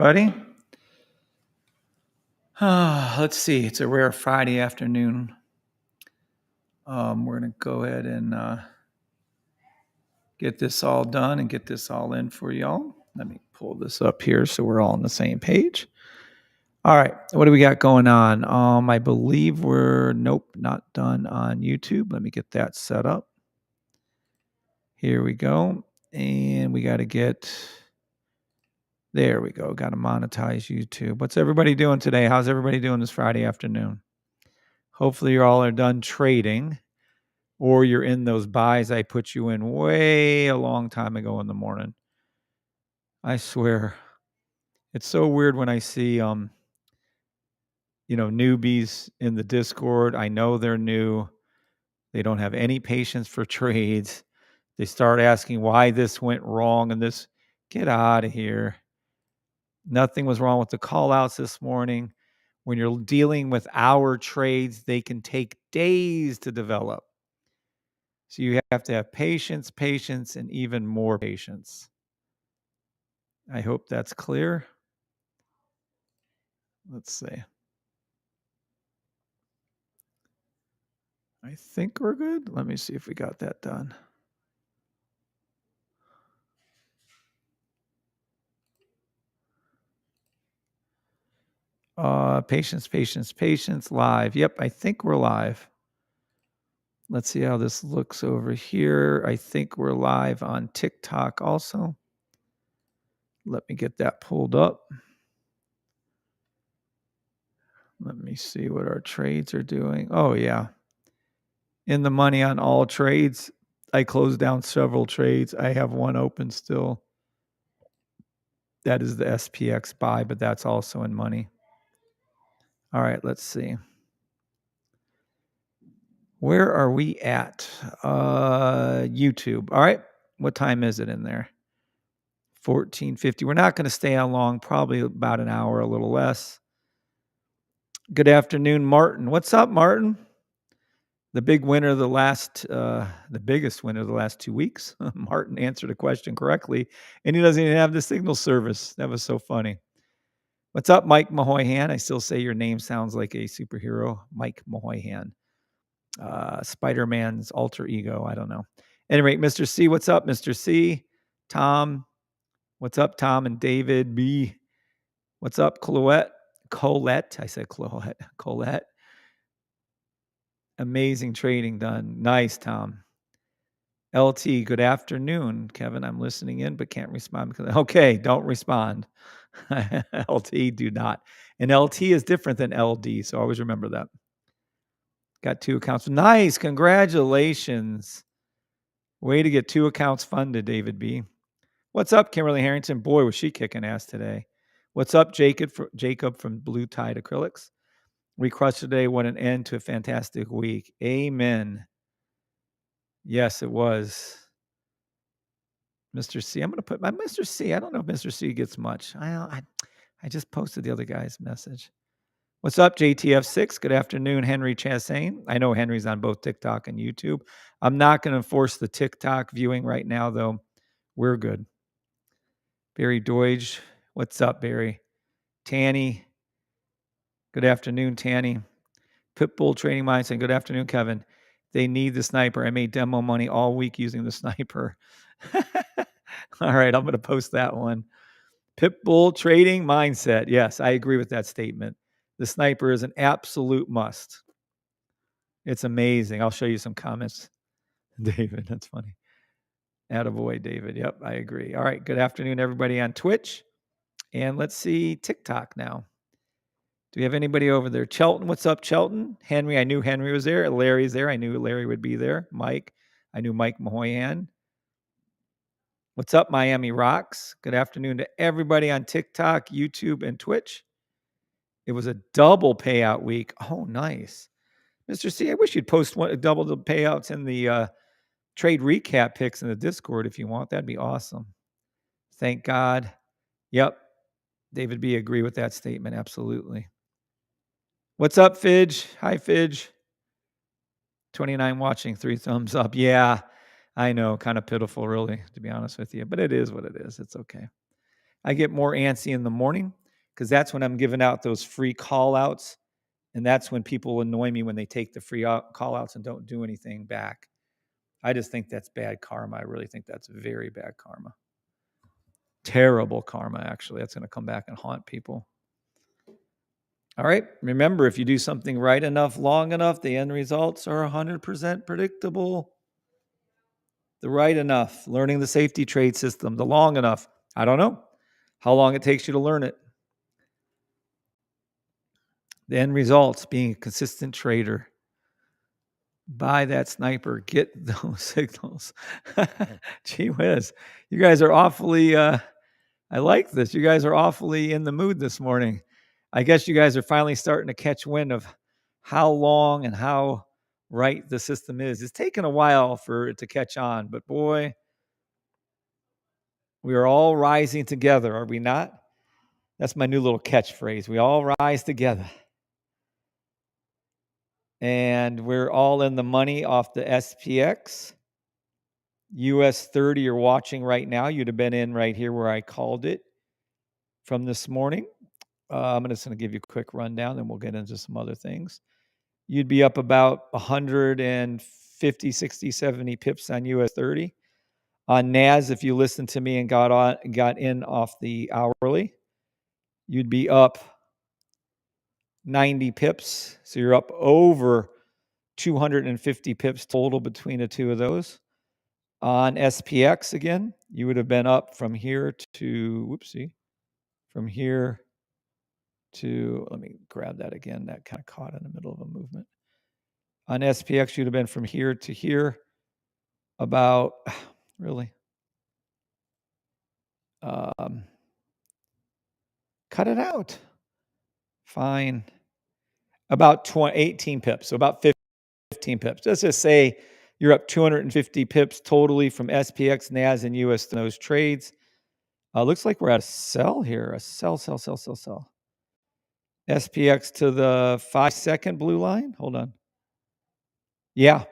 Buddy? Let's see. It's a rare Friday afternoon. We're going to go ahead and get this all done and get this all in for y'all. Let me pull this up here so we're all on the same page. All right. What do we got going on? I believe nope, not done on YouTube. Let me get that set up. Here we go. And we got to there we go. Got to monetize YouTube. What's everybody doing today? How's everybody doing this Friday afternoon? Hopefully you all are done trading, or you're in those buys I put you in way a long time ago in the morning. I swear, it's so weird when I see newbies in the Discord. I know they're new. They don't have any patience for trades. They start asking why this went wrong and this. Get out of here. Nothing was wrong with the call outs this morning. When you're dealing with our trades, they can take days to develop. So you have to have patience, and even more patience. I hope that's clear. Let's see. I think we're good. Let me see if we got that done. Patience, live. Yep, I think we're live. Let's see how this looks over here. I think we're live on TikTok also. Let me get that pulled up. Let me see what our trades are doing. Oh, yeah. In the money on all trades. I closed down several trades. I have one open still. That is the SPX buy, but that's also in money. All right, let's see. Where are we at? YouTube. All right. What time is it in there? 14:50. We're not going to stay on long, probably about an hour, a little less. Good afternoon, Martin. What's up, Martin? The big winner of the biggest winner of the last 2 weeks. Martin answered a question correctly, and he doesn't even have the signal service. That was so funny. What's up, Mike Mahoyhan? I still say your name sounds like a superhero, Mike Mahoyhan. Spider-Man's alter ego. I don't know. Anyway, Mr. C, what's up, Mr. C? Tom, what's up, Tom and David B? What's up, Colette? I said Colette. Amazing trading done. Nice, Tom. LT, good afternoon, Kevin. I'm listening in, but can't respond because okay, don't respond. LT, do not. And LT is different than LD, so always remember that. Got 2 accounts. Nice. Congratulations. Way to get 2 accounts funded, David B. What's up, Kimberly Harrington? Boy, was she kicking ass today. What's up, Jacob from Blue Tide Acrylics? We crushed today. What an end to a fantastic week. Amen. Yes, it was. Mr. C. I'm going to put my Mr. C. I don't know if Mr. C gets much. I just posted the other guy's message. What's up, JTF6? Good afternoon, Henry Chassain. I know Henry's on both TikTok and YouTube. I'm not going to enforce the TikTok viewing right now, though. We're good. Barry Deutsch. What's up, Barry? Tanny. Good afternoon, Tanny. Pitbull Trading Mindset. Good afternoon, Kevin. They need the sniper. I made demo money all week using the sniper. All right, I'm going to post that one. Pitbull Trading Mindset. Yes, I agree with that statement. The sniper is an absolute must. It's amazing. I'll show you some comments. David, that's funny. Attaboy, David. Yep, I agree. All right, good afternoon, everybody on Twitch. And let's see TikTok now. Do we have anybody over there? Chelton, what's up, Chelton? Henry, I knew Henry was there. Larry's there. I knew Larry would be there. Mike, I knew Mike Mahoyan. What's up, Miami Rocks? Good afternoon to everybody on TikTok, YouTube, and Twitch. It was a double payout week. Oh, nice. Mr. C, I wish you'd post double the payouts in the trade recap picks in the Discord if you want. That'd be awesome. Thank God. Yep. David B, agree with that statement. Absolutely. What's up, Fidge? Hi, Fidge. 29 watching, 3 thumbs up. Yeah, I know. Kind of pitiful, really, to be honest with you. But it is what it is. It's okay. I get more antsy in the morning because that's when I'm giving out those free call outs. And that's when people annoy me when they take the free call outs and don't do anything back. I just think that's bad karma. I really think that's very bad karma. Terrible karma, actually. That's going to come back and haunt people. All right. Remember, if you do something right enough, long enough, the end results are 100% predictable. The right enough, learning the safety trade system, the long enough. I don't know how long it takes you to learn it. The end results, being a consistent trader. Buy that sniper. Get those signals. Gee whiz. You guys are awfully, I like this. You guys are awfully in the mood this morning. I guess you guys are finally starting to catch wind of how long and how right the system is. It's taken a while for it to catch on, but boy, we are all rising together, are we not? That's my new little catchphrase. We all rise together. And we're all in the money off the SPX. US 30 you're watching right now. You'd have been in right here where I called it from this morning. I'm just going to give you a quick rundown, then we'll get into some other things. You'd be up about 150, 60, 70 pips on US 30. On NAS, if you listened to me and got in off the hourly, you'd be up 90 pips. So you're up over 250 pips total between the two of those. On SPX again, you would have been up from here to, from here to, let me grab that again. That kind of caught in the middle of a movement. On SPX, you'd have been from here to here about, really, cut it out. Fine. About 18 pips, so about 15 pips. Let's just say you're up 250 pips totally from SPX, NAS, and US in those trades. Looks like we're at a sell here. A sell. SPX to the 5-second blue line. Hold on. Yeah. You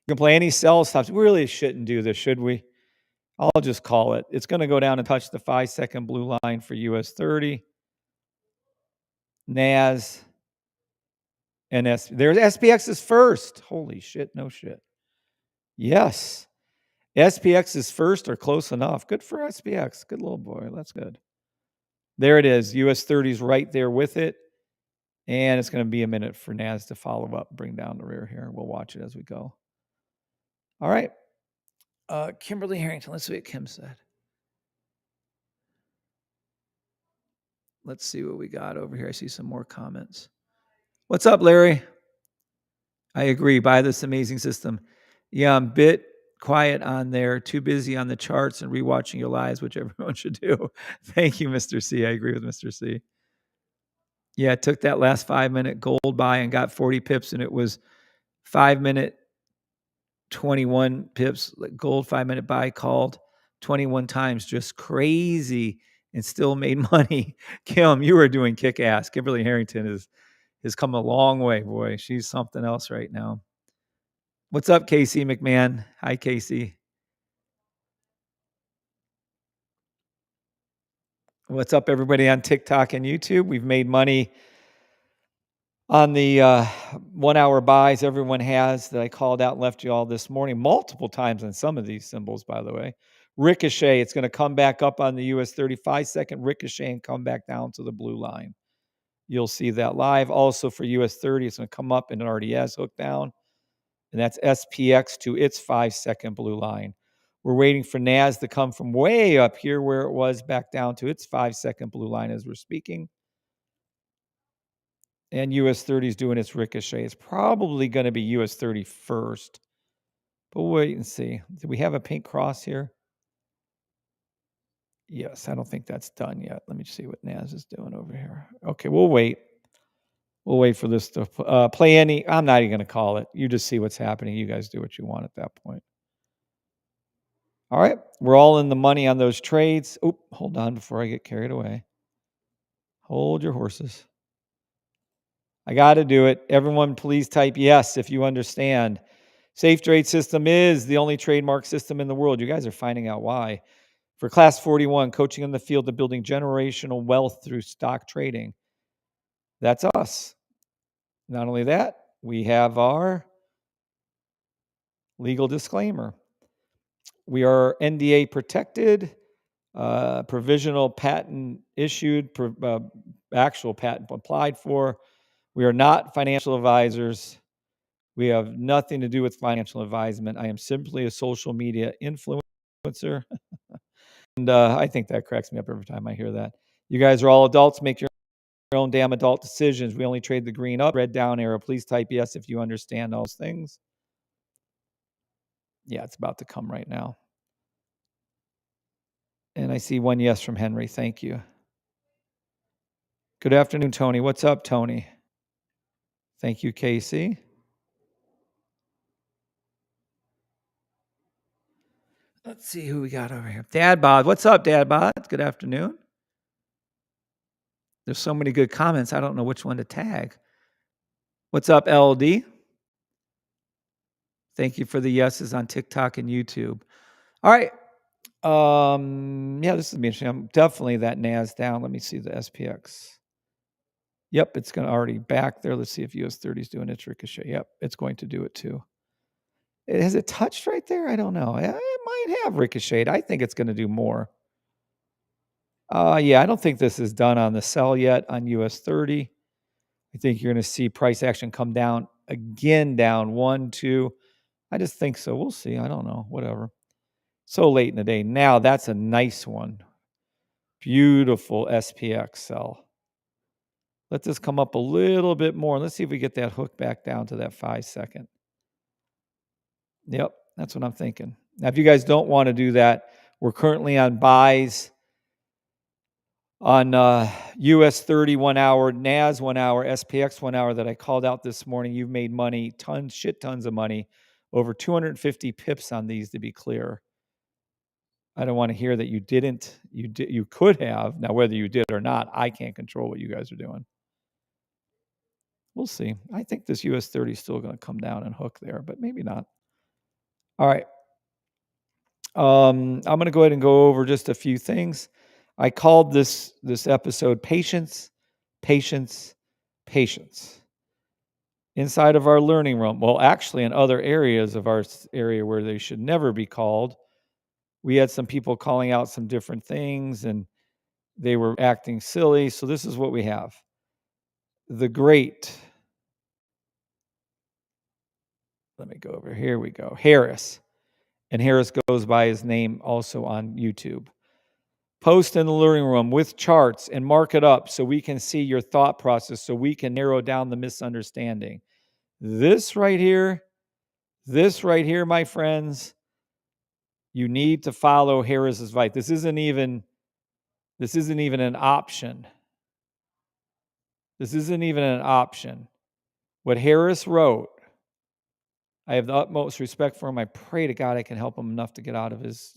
can play any sell stops. We really shouldn't do this, should we? I'll just call it. It's going to go down and touch the 5-second blue line for US 30. NAS and there's SPX is first. Holy shit, no shit. Yes. SPX is first or close enough. Good for SPX. Good little boy. That's good. There it is. US 30 is right there with it. And it's going to be a minute for NAS to follow up, bring down the rear here. We'll watch it as we go. All right. Kimberly Harrington. Let's see what Kim said. Let's see what we got over here. I see some more comments. What's up, Larry? I agree. Buy this amazing system. Yeah, I'm a bit quiet on there. Too busy on the charts and rewatching your lives, which everyone should do. Thank you, Mr. C. I agree with Mr. C. Yeah, I took that last 5-minute gold buy and got 40 pips, and it was 5-minute 21 pips. Gold 5-minute buy called 21 times. Just crazy, and still made money. Kim, you are doing kick ass. Kimberly Harrington has come a long way, boy. She's something else right now. What's up, Casey McMahon? Hi, Casey. What's up, everybody on TikTok and YouTube? We've made money on the 1-hour buys everyone has that I called out and left you all this morning multiple times on some of these symbols, by the way. Ricochet, it's going to come back up on the US 35-second ricochet and come back down to the blue line. You'll see that live. Also for US 30, it's going to come up and it already has hooked down. And that's SPX to its 5-second blue line. We're waiting for NAS to come from way up here where it was back down to its 5-second blue line as we're speaking. And US 30 is doing its ricochet. It's probably going to be US 30 first. But we'll wait and see. Do we have a pink cross here? Yes, I don't think that's done yet. Let me see what NAS is doing over here. Okay, we'll wait. We'll wait for this to play any. I'm not even going to call it. You just see what's happening. You guys do what you want at that point. All right, we're all in the money on those trades. Oop, hold on before I get carried away. Hold your horses. I got to do it. Everyone, please type yes if you understand. Safe Trade System is the only trademark system in the world. You guys are finding out why. For class 41, coaching in the field of building generational wealth through stock trading. That's us. Not only that, we have our legal disclaimer. We are NDA protected, provisional patent issued, actual patent applied for. We are not financial advisors. We have nothing to do with financial advisement. I am simply a social media influencer. And I think that cracks me up every time I hear that. You guys are all adults. Make your own damn adult decisions. We only trade the green up, red down arrow. Please type yes if you understand those things. Yeah, it's about to come right now. And I see one yes from Henry. Thank you. Good afternoon, Tony. What's up, Tony? Thank you, Casey. Let's see who we got over here. Dad Bod. What's up, Dad Bod? Good afternoon. There's so many good comments. I don't know which one to tag. What's up, LD? Thank you for the yeses on TikTok and YouTube. All right. Yeah, this is gonna be interesting. I'm definitely that NAS down. Let me see the SPX. Yep, it's gonna already back there. Let's see if US 30 is doing its ricochet. Yep, it's going to do it too. Has it touched right there? I don't know. It might have ricocheted. I think it's going to do more. Yeah, I don't think this is done on the sell yet on US 30. I think you're going to see price action come down again, down 1, 2. I just think so. We'll see. I don't know. Whatever. So late in the day. Now that's a nice one. Beautiful SPX sell. Let this come up a little bit more. Let's see if we get that hook back down to that 5-second. Yep, that's what I'm thinking. Now, if you guys don't want to do that, we're currently on buys on US 30 1 hour, NAS 1 hour, SPX 1 hour that I called out this morning. You've made money, shit tons of money, over 250 pips on these, to be clear. I don't want to hear that you didn't. You could have. Now, whether you did or not, I can't control what you guys are doing. We'll see. I think this US 30 is still going to come down and hook there, but maybe not. All right. I'm going to go ahead and go over just a few things. I called this episode Patience, Patience, Patience. Inside of our learning room, well, actually in other areas of our area where they should never be called, we had some people calling out some different things and they were acting silly. So this is what we have. The great, let me go over, here we go, Harris. And Harris goes by his name also on YouTube. Post in the learning room with charts and mark it up so we can see your thought process, so we can narrow down the misunderstanding. This right here, my friends, you need to follow Harris's advice. This isn't even an option. This isn't even an option. What Harris wrote, I have the utmost respect for him. I pray to God I can help him enough to get out of his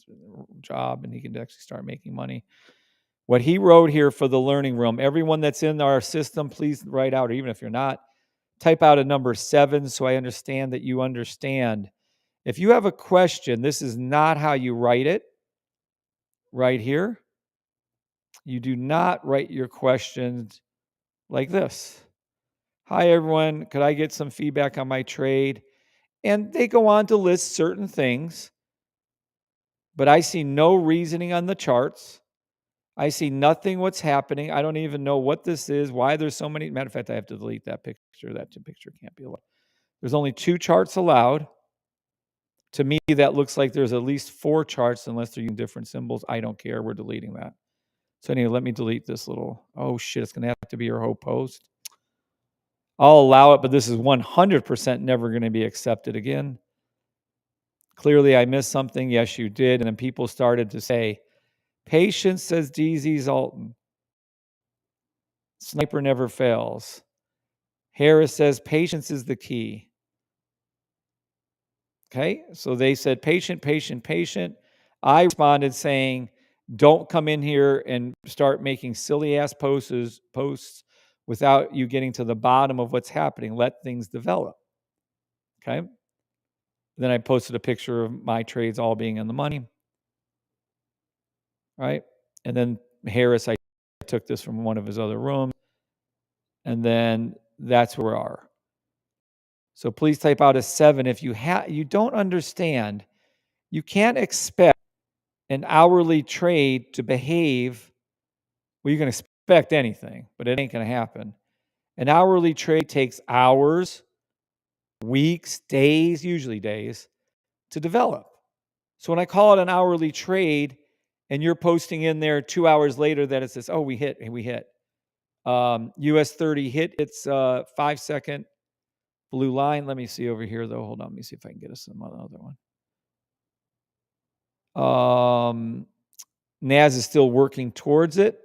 job and he can actually start making money. What he wrote here for the learning room, everyone that's in our system, please write out, or even if you're not, type out a number 7 so I understand that you understand. If you have a question, this is not how you write it right here. You do not write your questions like this. Hi, everyone. Could I get some feedback on my trade? And they go on to list certain things, but I see no reasoning on the charts. I see nothing what's happening. I don't even know what this is, why there's so many. Matter of fact, I have to delete that picture. That picture can't be allowed. There's only 2 charts allowed. To me, that looks like there's at least 4 charts unless they're using different symbols. I don't care. We're deleting that. So anyway, let me delete this little, oh shit, it's going to have to be your whole post. I'll allow it, but this is 100% never going to be accepted again. Clearly, I missed something. Yes, you did. And then people started to say, patience, says DZ Zalton. Sniper never fails. Harris says patience is the key. Okay, so they said patient, patient, patient. I responded saying, don't come in here and start making silly ass posts without you getting to the bottom of what's happening. Let things develop. Okay. Then I posted a picture of my trades all being in the money. right? And then Harris, I took this from one of his other rooms, and then that's where we are. So please type out a 7 if you don't understand. You can't expect an hourly trade to behave. Well, you can expect anything, but it ain't going to happen. An hourly trade takes hours, weeks, days, usually days, to develop. So when I call it an hourly trade and you're posting in there 2 hours later that it says, oh, we hit. US 30 hit its 5-second blue line. Let me see over here, though. Hold on. Let me see if I can get us some other one. NAS is still working towards it.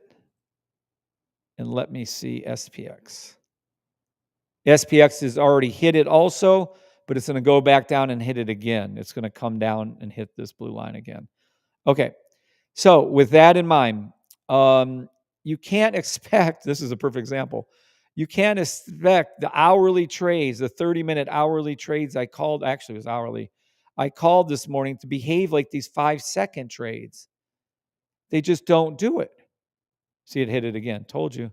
And let me see SPX. SPX has already hit it also, but it's going to go back down and hit it again. It's going to come down and hit this blue line again. Okay. So with that in mind, you can't expect, this is a perfect example, you can't expect the hourly trades, the 30-minute hourly trades I called, actually it was hourly, I called this morning to behave like these 5-second trades. They just don't do it. See, it hit it again. Told you.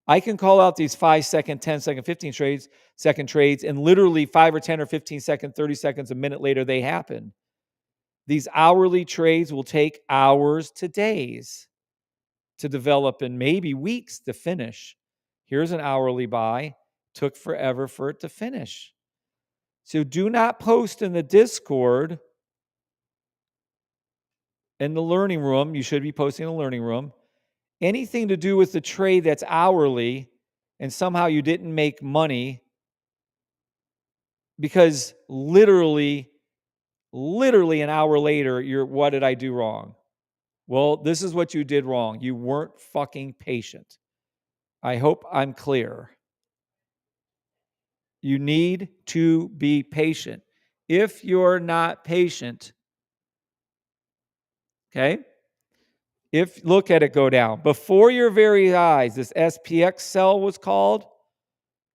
I can call out these 5-second, 10-second, 15-second trades, and literally 5 or 10 or 15 seconds, 30 seconds, a minute later, they happen. These hourly trades will take hours to days to develop and maybe weeks to finish. Here's an hourly buy. Took forever for it to finish. So do not post in the Discord, in the learning room. You should be posting in the learning room. Anything to do with the trade that's hourly and somehow you didn't make money because literally an hour later, what did I do wrong? Well, this is what you did wrong. You weren't fucking patient. I hope I'm clear. You need to be patient. If you're not patient, okay, look at it go down. Before your very eyes, this SPX sell was called.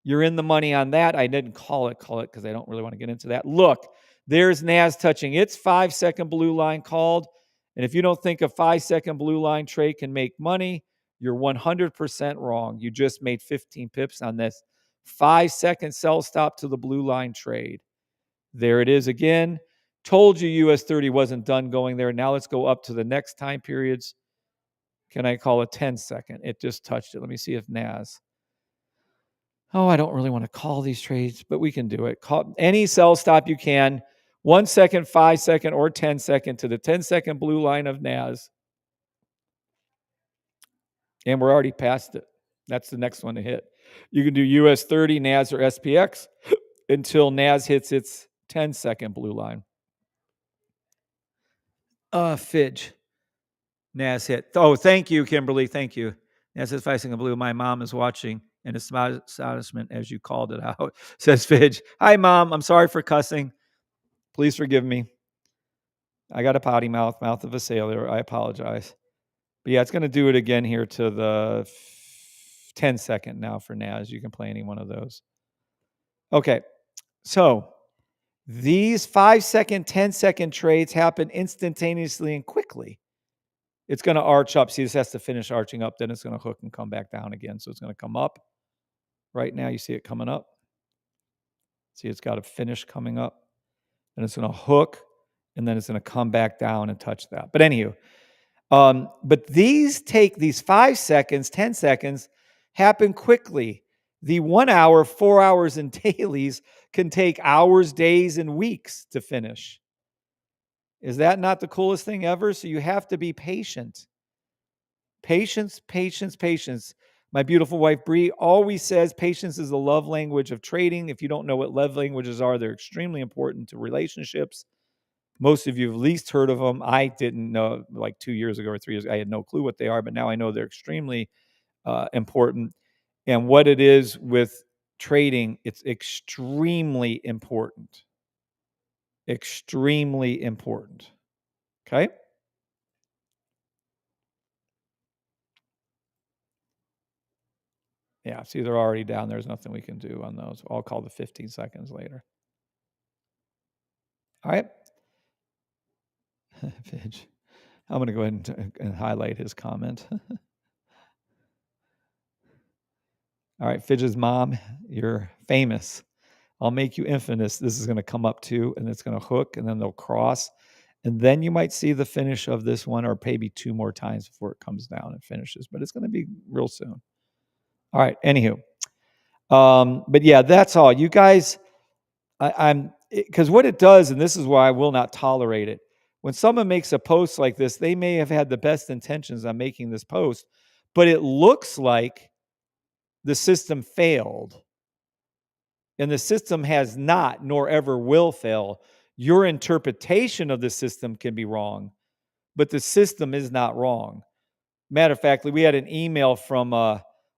You're in the money on that. I didn't call it because I don't really want to get into that. Look, there's NAS touching its 5-second blue line called. And if you don't think a 5-second blue line trade can make money, you're 100% wrong. You just made 15 pips on this 5-second sell stop to the blue line trade. There it is again. Told you US 30 wasn't done going there. Now let's go up to the next time periods. Can I call it 10-second? It just touched it. Let me see if NAS. Oh, I don't really want to call these trades, but we can do it. Call any sell stop you can. 1 second, 5-second, or 10-second to the 10-second blue line of NAS. And we're already past it. That's the next one to hit. You can do US 30, NAS, or SPX until NAS hits its 10-second blue line. Fidge. NAS hit. Oh, thank you, Kimberly. Thank you. NAS is 5-second blue. My mom is watching. And astonishment as you called it out, says Fidge. Hi, Mom. I'm sorry for cussing. Please forgive me. I got a potty mouth of a sailor. I apologize. But yeah, it's going to do it again here to the 10-second now for NAS. You can play any one of those. Okay. So these 5-second, 10-second trades happen instantaneously and quickly. It's going to arch up. See, this has to finish arching up. Then it's going to hook and come back down again. So it's going to come up. Right now, you see it coming up. See, it's got a finish coming up. And it's going to hook. And then it's going to come back down and touch that. But anywho, but these 5 seconds, 10 seconds, happen quickly. The 1 hour, 4 hours in dailies can take hours, days, and weeks to finish. Is that not the coolest thing ever? So you have to be patient. Patience, patience, patience. My beautiful wife, Bree, always says patience is the love language of trading. If you don't know what love languages are, they're extremely important to relationships. Most of you have at least heard of them. I didn't know, like 2 years ago or 3 years ago, I had no clue what they are, but now I know they're extremely important. And what it is with trading, it's extremely important. Extremely important. Okay? Yeah, see, they're already down. There's nothing we can do on those. I'll call the 15 seconds later. All right? I'm going to go ahead and highlight his comment. All right, Fidget's mom, you're famous. I'll make you infamous. This is going to come up too, and it's going to hook, and then they'll cross. And then you might see the finish of this one, or maybe 2 more times before it comes down and finishes. But it's going to be real soon. All right, anywho. But yeah, that's all. You guys, I'm because what it does, and this is why I will not tolerate it. When someone makes a post like this, they may have had the best intentions on making this post, but it looks like the system failed. And the system has not, nor ever will fail. Your interpretation of the system can be wrong, but the system is not wrong. Matter of fact, we had an email from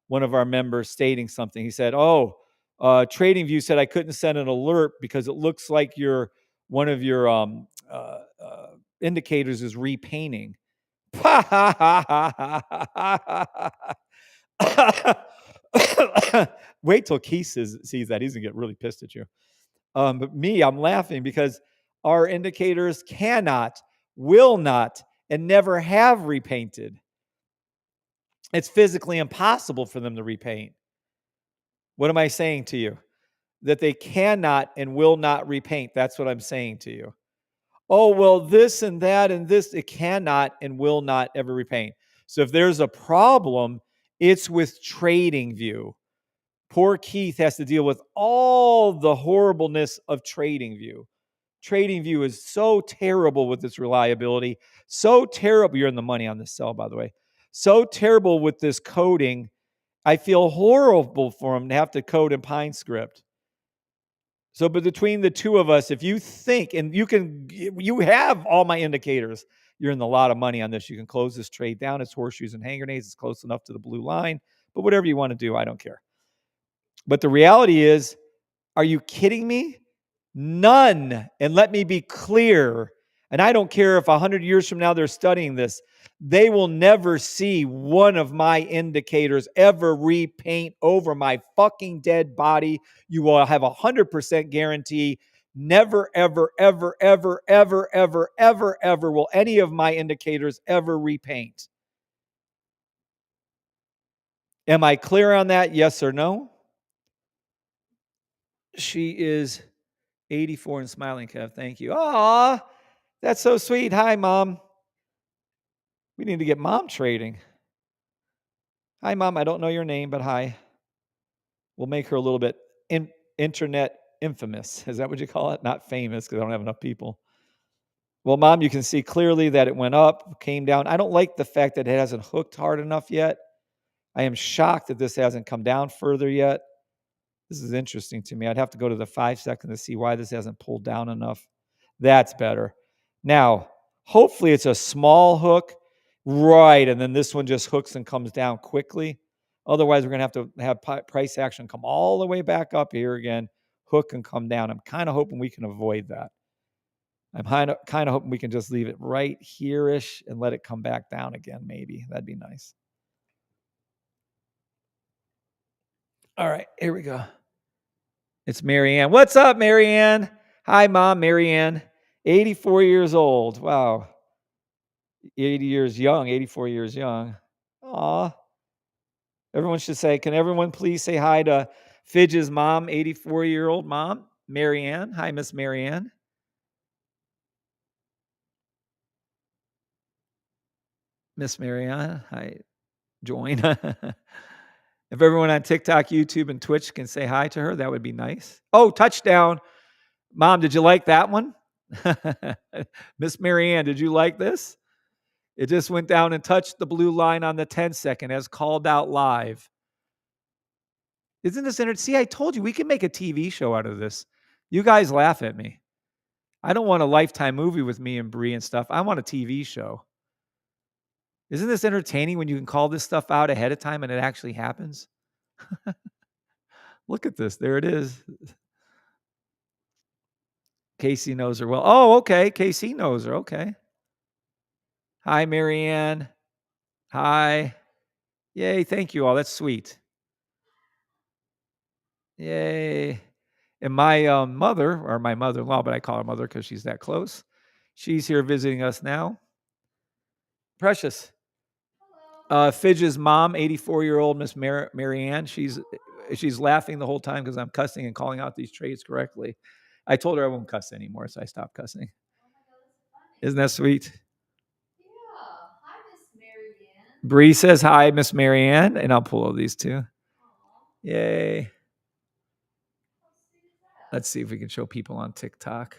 one of our members stating something. He said, TradingView said I couldn't send an alert because it looks like one of your indicators is repainting. Wait till Keith sees that. He's going to get really pissed at you. But me, I'm laughing because our indicators cannot, will not, and never have repainted. It's physically impossible for them to repaint. What am I saying to you? That they cannot and will not repaint. That's what I'm saying to you. Oh, well, this and that and this, it cannot and will not ever repaint. So if there's a problem, it's with TradingView. Poor Keith has to deal with all the horribleness of TradingView. TradingView is so terrible with its reliability. So terrible. You're in the money on this sell, by the way. So terrible with this coding. I feel horrible for him to have to code in PineScript. So, but between the two of us, if you think, and you have all my indicators, you're in a lot of money on this. You can close this trade down. It's horseshoes and hand grenades. It's close enough to the blue line. But whatever you want to do, I don't care. But the reality is, are you kidding me? None. And let me be clear. And I don't care if 100 years from now they're studying this. They will never see one of my indicators ever repaint over my fucking dead body. You will have 100% guarantee. Never, ever, ever, ever, ever, ever, ever, ever will any of my indicators ever repaint. Am I clear on that? Yes or no? She is 84 and smiling, Kev. Thank you. Aw, that's so sweet. Hi, Mom. We need to get Mom trading. Hi, Mom. I don't know your name, but hi. We'll make her a little bit internet infamous. Is that what you call it? Not famous because I don't have enough people. Well, Mom, you can see clearly that it went up, came down. I don't like the fact that it hasn't hooked hard enough yet. I am shocked that this hasn't come down further yet. This is interesting to me. I'd have to go to the 5 second to see why this hasn't pulled down enough. That's better. Now, hopefully it's a small hook, right? And then this one just hooks and comes down quickly. Otherwise, we're going to have price action come all the way back up here again, hook and come down. I'm kind of hoping we can avoid that. I'm kind of hoping we can just leave it right here-ish and let it come back down again, maybe. That'd be nice. All right, here we go. It's Marianne. What's up, Marianne? Hi, Mom, Marianne. 84 years old. Wow. 80 years young, 84 years young. Aw. Everyone should say, can everyone please say hi to Fidge's mom, 84-year-old mom, Marianne. Hi, Miss Marianne. Miss Marianne, hi. Join. If everyone on TikTok, YouTube, and Twitch can say hi to her, that would be nice. Oh, touchdown. Mom, did you like that one? Miss Marianne, did you like this? It just went down and touched the blue line on the 10 second as called out live. Isn't this interesting? See, I told you we can make a TV show out of this. You guys laugh at me. I don't want a Lifetime movie with me and Brie and stuff. I want a TV show. Isn't this entertaining when you can call this stuff out ahead of time and it actually happens? Look at this. There it is. Casey knows her well. Oh, okay. Casey knows her. Okay. Hi, Marianne. Hi. Yay. Thank you all. That's sweet. Yay. And my mother, or my mother-in-law, but I call her mother because she's that close. She's here visiting us now. Precious. Fidge's mom, 84-year-old Miss Marianne. She's laughing the whole time because I'm cussing and calling out these trades correctly. I told her I won't cuss anymore, so I stopped cussing. Isn't that sweet? Yeah. Hi, Miss Marianne. Bree says hi, Miss Marianne, and I'll pull all these too. Aww. Yay. Let's see if we can show people on TikTok.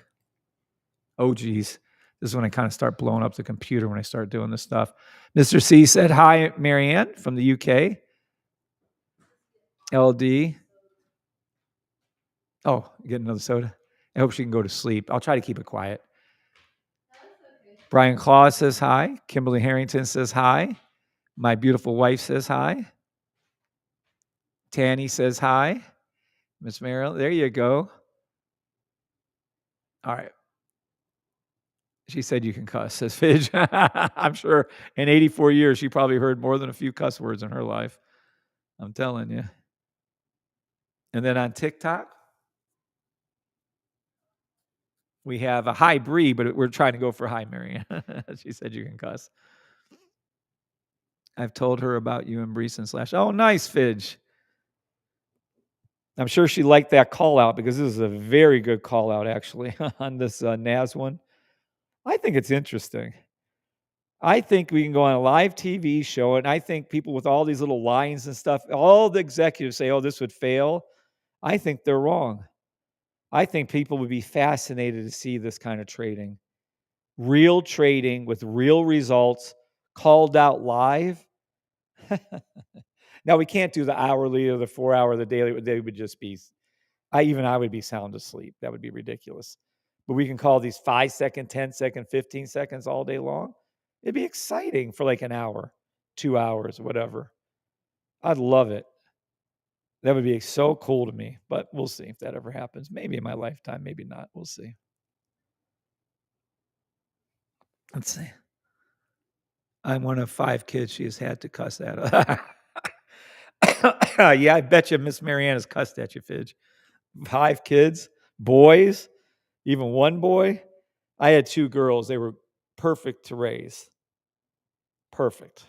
Oh, geez. This is when I kind of start blowing up the computer when I start doing this stuff. Mr. C said hi, Marianne from the UK. LD. Oh, get another soda. I hope she can go to sleep. I'll try to keep it quiet. Brian Claus says hi. Kimberly Harrington says hi. My beautiful wife says hi. Tanny says hi. Miss Merrill, there you go. All right. She said you can cuss, says Fidge. I'm sure in 84 years, she probably heard more than a few cuss words in her life. I'm telling you. And then on TikTok, we have a hi Bree, but we're trying to go for hi Marianne. She said you can cuss. I've told her about you and Bree since last. Oh, nice, Fidge. I'm sure she liked that call out because this is a very good call out actually on this NAS one. I think it's interesting. I think we can go on a live TV show, and I think people with all these little lines and stuff, all the executives say, oh, this would fail. I think they're wrong. I think people would be fascinated to see this kind of trading. Real trading with real results called out live. Now, we can't do the hourly or the 4 hour, the daily. They would just be, I would be sound asleep. That would be ridiculous. But we can call these 5 second, 10 second, 15 seconds all day long. It'd be exciting for like an hour, 2 hours, whatever. I'd love it. That would be so cool to me, but we'll see if that ever happens. Maybe in my lifetime, maybe not. We'll see. Let's see. I'm one of 5 kids she has had to cuss at. Yeah, I bet you Miss Marianne has cussed at you, Fidge. 5 kids, boys, even one boy. I had 2 girls. They were perfect to raise. Perfect.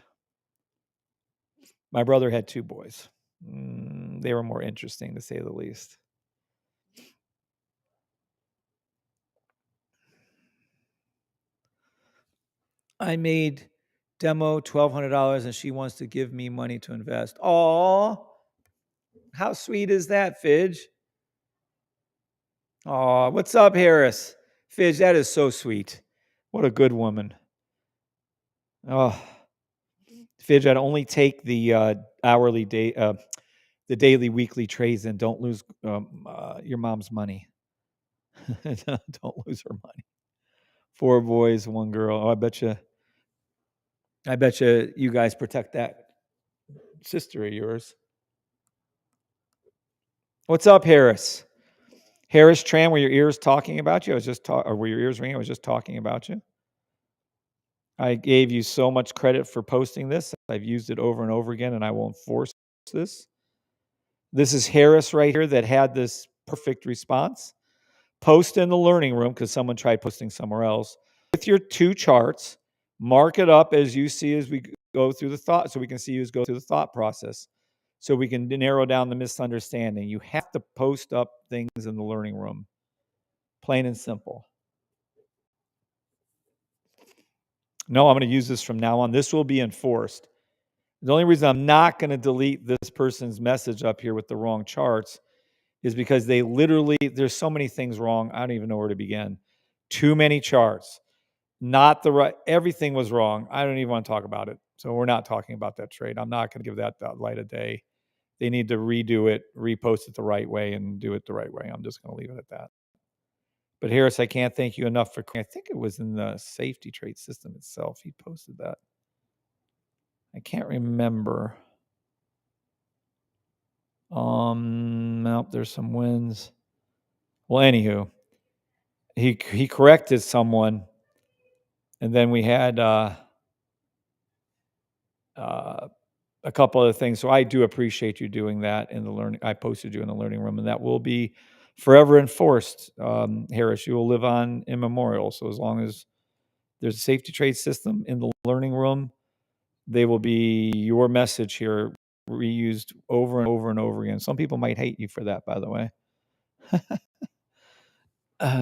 My brother had 2 boys. They were more interesting, to say the least. I made demo $1,200 and she wants to give me money to invest. Oh, how sweet is that, Fidge? Oh, what's up, Harris? Fidge, that is so sweet. What a good woman. Oh, Fidge, I'd only take the hourly day, the daily, weekly trades, and don't lose your mom's money. Don't lose her money. 4 boys, 1 girl. Oh, I bet you you guys protect that sister of yours. What's up, Harris? Harris Tran, were your ears talking about you? Or were your ears ringing? I was just talking about you. I gave you so much credit for posting this. I've used it over and over again, and I won't force this. This is Harris right here that had this perfect response. Post in the learning room because someone tried posting somewhere else. With your 2 charts, mark it up as you see as we go through the thought, so we can see you go through the thought process, so we can narrow down the misunderstanding. You have to post up things in the learning room. Plain and simple. No, I'm going to use this from now on. This will be enforced. The only reason I'm not going to delete this person's message up here with the wrong charts is because they literally, there's so many things wrong. I don't even know where to begin. Too many charts. Not the right, everything was wrong. I don't even want to talk about it. So we're not talking about that trade. I'm not going to give that light of day. They need to redo it, repost it the right way, and do it the right way. I'm just going to leave it at that. But Harris, I can't thank you enough for, I think it was in the safety trade system itself. He posted that. I can't remember. Nope, there's some wins. Well, anywho, he corrected someone, and then we had a couple other things. So I do appreciate you doing that in the learning. I posted you in the learning room, and that will be forever enforced. Harris, you will live on in memorial. So as long as There's a safety trade system in the learning room. They will be your message here reused over and over and over again. Some people might hate you for that, by the way.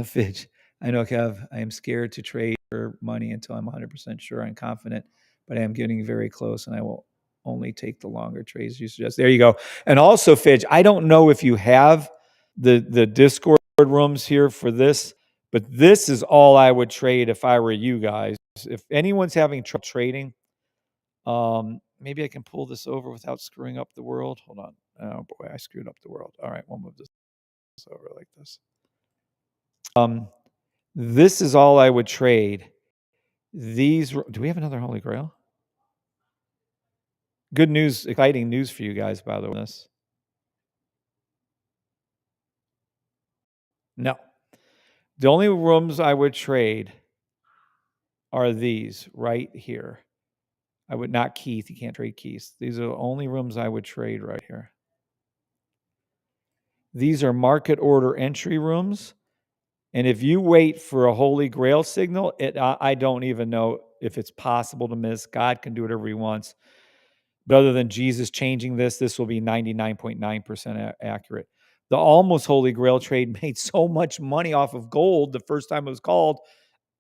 Fidge, I know, Kev, I am scared to trade for money until I'm 100% sure and confident, but I am getting very close and I will only take the longer trades you suggest. There you go. And also, Fidge, I don't know if you have the Discord rooms here for this, but this is all I would trade if I were you guys. If anyone's having trouble trading, maybe I can pull this over without screwing up the world. Hold on. Oh boy, I screwed up the world. All right, we'll move this over like this. This is all I would trade. These, do we have another Holy Grail? Good news, exciting news for you guys, by the way. No. The only rooms I would trade are these right here. I would not Keith. You can't trade Keith. These are the only rooms I would trade right here. These are market order entry rooms. And if you wait for a Holy Grail signal, I don't even know if it's possible to miss. God can do whatever he wants. But other than Jesus changing this will be 99.9% accurate. The almost Holy Grail trade made so much money off of gold the first time it was called.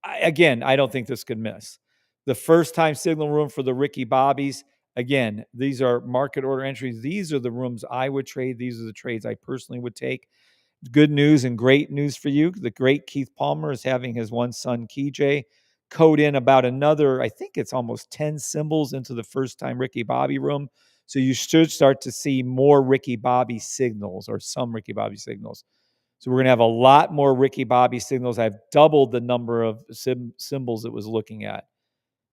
I don't think this could miss. The first time signal room for the Ricky Bobbies, again, these are market order entries. These are the rooms I would trade. These are the trades I personally would take. Good news and great news for you. The great Keith Palmer is having his one son, KJ, code in about another, I think it's almost 10 symbols into the first time Ricky Bobby room. So you should start to see more Ricky Bobby signals or some Ricky Bobby signals. So we're going to have a lot more Ricky Bobby signals. I've doubled the number of symbols it was looking at.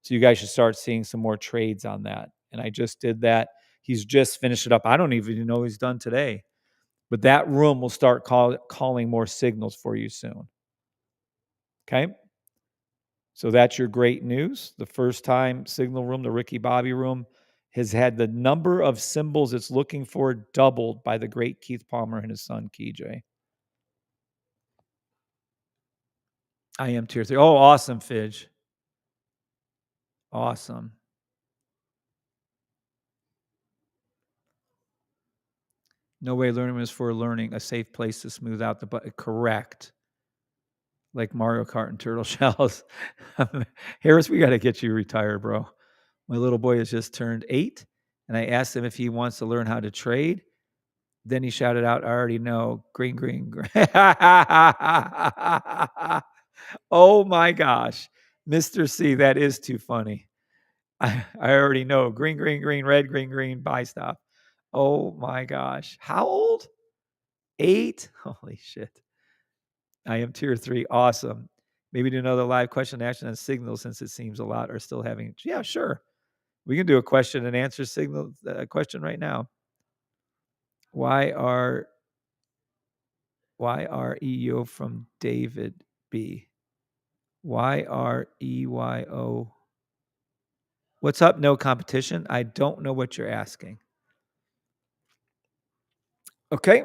So you guys should start seeing some more trades on that. And I just did that. He's just finished it up. I don't even know he's done today. But that room will start calling more signals for you soon. Okay? So that's your great news. The first time signal room, the Ricky Bobby room, has had the number of symbols it's looking for doubled by the great Keith Palmer and his son, KJ. I am tier 3. Oh, awesome, Fidge. Awesome. No way learning is for learning. A safe place to smooth out the butt. Correct. Like Mario Kart and turtle shells. Harris, we got to get you retired, bro. My little boy has just turned 8, and I asked him if he wants to learn how to trade. Then he shouted out, I already know. Green, green, green. Oh my gosh. Mr. C, that is too funny. I already know. Green, green, green, red, green, green, buy stop. Oh my gosh. How old? 8? Holy shit. I am tier 3. Awesome. Maybe do another live question action and signal since it seems a lot are still having. Yeah, sure. We can do a question and answer signal question right now. Why are EO from David B? Why are EYO? What's up? No competition. I don't know what you're asking. Okay.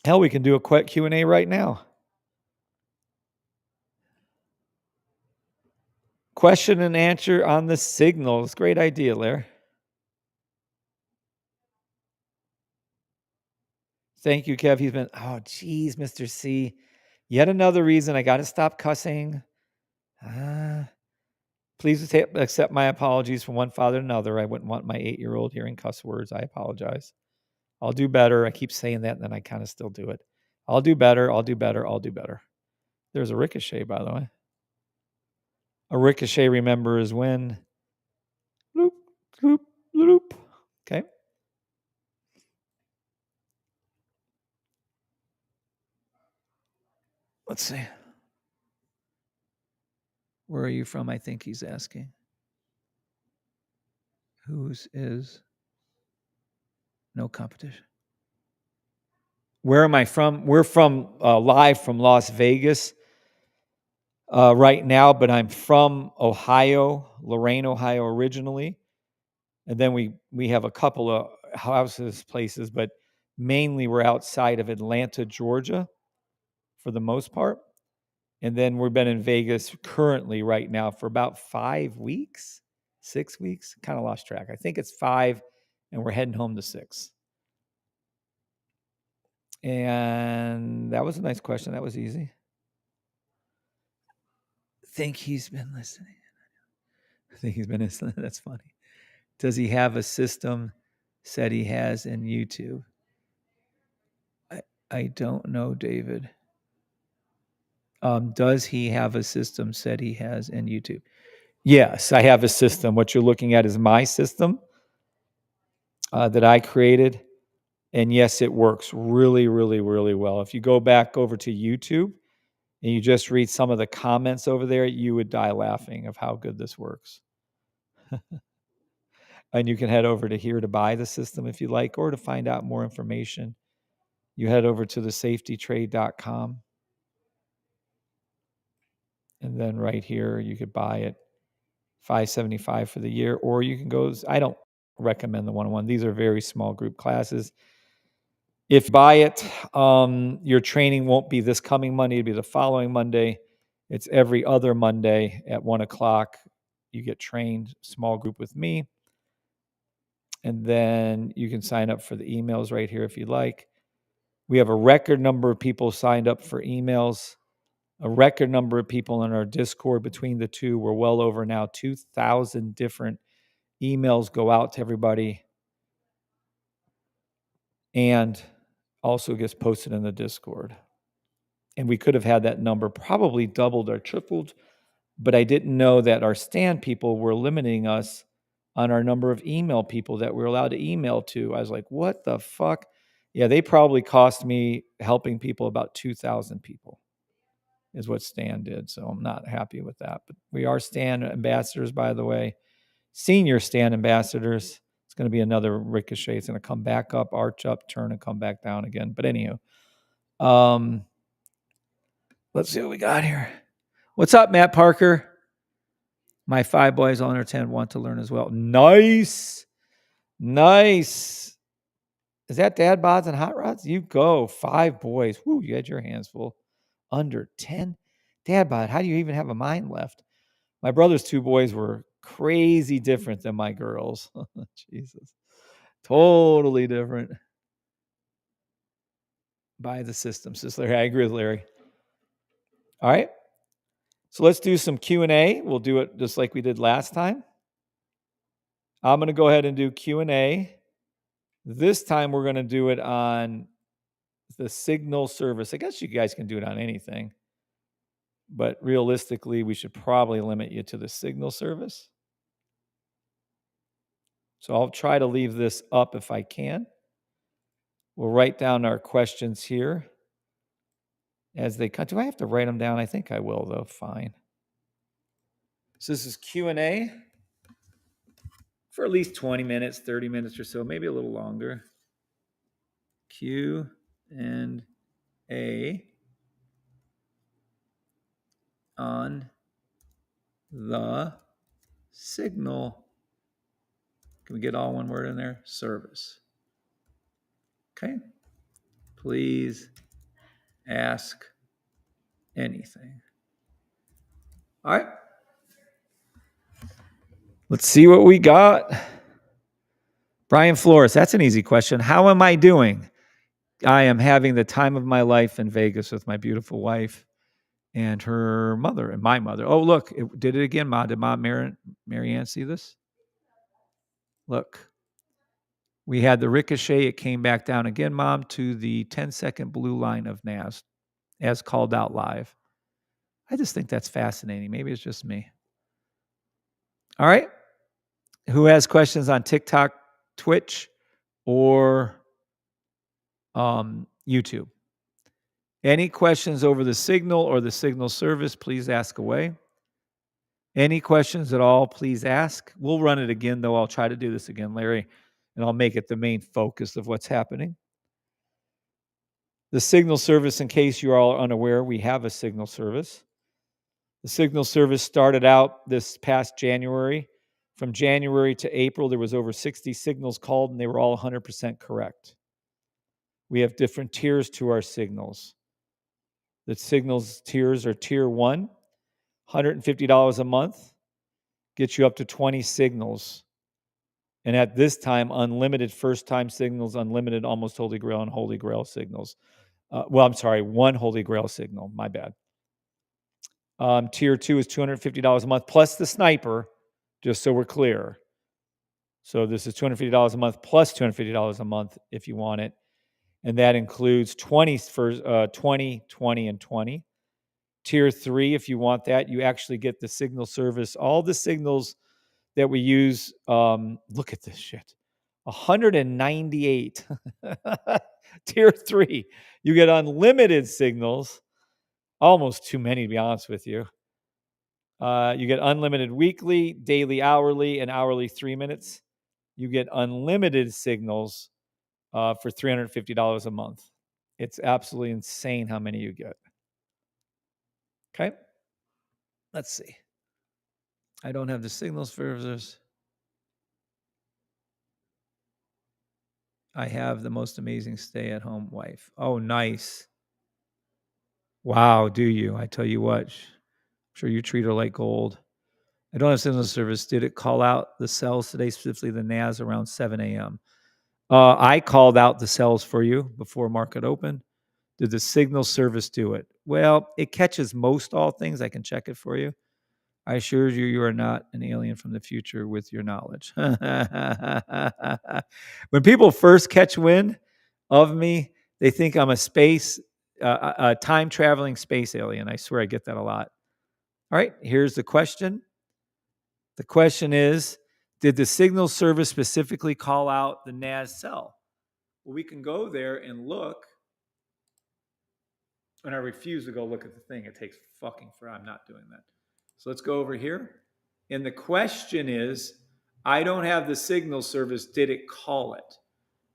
Hell, we can do a quick Q&A right now. Question and answer on the signals. Great idea, Lair. Thank you, Kev. He's been, oh, geez, Mr. C. Yet another reason I got to stop cussing. Please accept my apologies from one father to another. I wouldn't want my 8-year-old hearing cuss words. I apologize. I'll do better. I keep saying that, and then I kind of still do it. I'll do better. I'll do better. I'll do better. There's a ricochet, by the way. A ricochet, remember, is when. Loop, loop, loop. Okay. Let's see. Where are you from? I think he's asking. Whose is no competition? Where am I from? We're from live from Las Vegas right now, but I'm from Ohio, Lorain, Ohio originally. And then we have a couple of houses, places, but mainly we're outside of Atlanta, Georgia for the most part. And then we've been in Vegas currently right now for about 5 weeks, 6 weeks. Kind of lost track. I think it's 5, and we're heading home to 6. And that was a nice question. That was easy. Think he's been listening. I think he's been listening. That's funny. Does he have a system? Said he has in YouTube. I don't know, David. Does he have a system? Said he has in YouTube. Yes, I have a system. What you're looking at is my system that I created. And yes, it works really, really, really well. If you go back over to YouTube and you just read some of the comments over there, you would die laughing of how good this works. And you can head over to here to buy the system if you like, or to find out more information. You head over to the safetytrade.com. And then right here, you could buy it $575 for the year, or you can go. I don't recommend the one-on-one. These are very small group classes. If you buy it, your training won't be this coming Monday. It'll be the following Monday. It's every other Monday at 1:00. You get trained, small group with me. And then you can sign up for the emails right here if you'd like. We have a record number of people signed up for emails, a record number of people in our Discord between the two. We're well over now 2,000 different emails go out to everybody, and also gets posted in the Discord. And we could have had that number probably doubled or tripled, but I didn't know that our stand people were limiting us on our number of email people that we're allowed to email to. I was like, what the fuck? Yeah, they probably cost me helping people about 2,000 people is what Stan did. So I'm not happy with that. But we are Stan ambassadors, by the way. Senior Stan ambassadors. It's going to be another ricochet. It's going to come back up, arch up, turn, and come back down again. But anywho, let's see what we got here. What's up, Matt Parker? My 5 boys under 10 want to learn as well. Nice. Nice. Is that dad bods and hot rods? You go. 5 boys. Woo, you had your hands full. Under 10? Dad bod, how do you even have a mind left? My brother's 2 boys were crazy different than my girls. Jesus. Totally different. By the system, says Larry. I agree with Larry. All right. So let's do some Q&A. We'll do it just like we did last time. I'm going to go ahead and do Q&A. This time we're going to do it on the signal service. I guess you guys can do it on anything. But realistically, we should probably limit you to the signal service. So I'll try to leave this up if I can. We'll write down our questions here as they come. Do I have to write them down? I think I will, though. Fine. So this is Q&A for at least 20 minutes, 30 minutes or so, maybe a little longer. Q&A on the signal. Can we get all one word in there? Service. Okay. Please ask anything. All right. Let's see what we got. Brian Flores, that's an easy question. How am I doing? I am having the time of my life in Vegas with my beautiful wife and her mother and my mother. Oh, look, it did it again, Ma. Did Ma Marianne see this? Look. We had the ricochet. It came back down again, Mom, to the 10-second blue line of NAS as called out live. I just think that's fascinating. Maybe it's just me. All right. Who has questions on TikTok, Twitch, or YouTube? Any questions over the signal or the signal service, please ask away. Any questions at all, please ask. We'll run it again, though. I'll try to do this again, Larry, and I'll make it the main focus of what's happening. The signal service, in case you are all unaware, we have a signal service. The signal service started out this past January. From January to April, there was over 60 signals called, and they were all 100% correct. We have different tiers to our signals. The signals tiers are tier 1, $150 a month, gets you up to 20 signals. And at this time, unlimited first-time signals, unlimited almost Holy Grail and Holy Grail signals. I'm sorry, one Holy Grail signal. My bad. Tier 2 is $250 a month plus the sniper, just so we're clear. So this is $250 a month plus $250 a month if you want it. And that includes 20 for 20, 20, and 20. Tier 3, if you want that, you actually get the signal service, all the signals that we use. Look at this shit. 198. Tier 3, you get unlimited signals. Almost too many, to be honest with you. You get unlimited weekly, daily, hourly, and hourly 3 minutes. You get unlimited signals for $350 a month. It's absolutely insane how many you get. Okay. Let's see. I don't have the signals for this. I have the most amazing stay-at-home wife. Oh, nice. Wow, do you? I tell you what, I'm sure you treat her like gold. I don't have signal service. Did it call out the cells today, specifically the NAS, around 7 a.m.? I called out the cells for you before market open. Did the signal service do it? Well, it catches most all things. I can check it for you. I assure you, you are not an alien from the future with your knowledge. When people first catch wind of me, they think I'm a time-traveling space alien. I swear I get that a lot. All right, here's the question. The question is, did the signal service specifically call out the NAS cell? Well, we can go there and look. And I refuse to go look at the thing. It takes fucking forever. I'm not doing that. So let's go over here. And the question is, I don't have the signal service. Did it call it?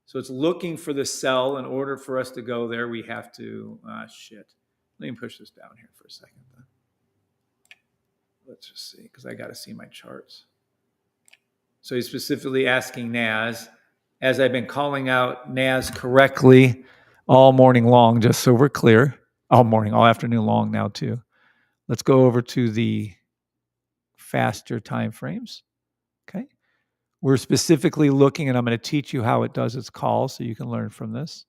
So it's looking for the cell. In order for us to go there, we have to, shit. Let me push this down here for a second. Let's just see, because I got to see my charts. So he's specifically asking NAS, as I've been calling out NAS correctly all morning long, just so we're clear. All morning, all afternoon long now too. Let's go over to the faster time frames. Okay. We're specifically looking, and I'm going to teach you how it does its call so you can learn from this.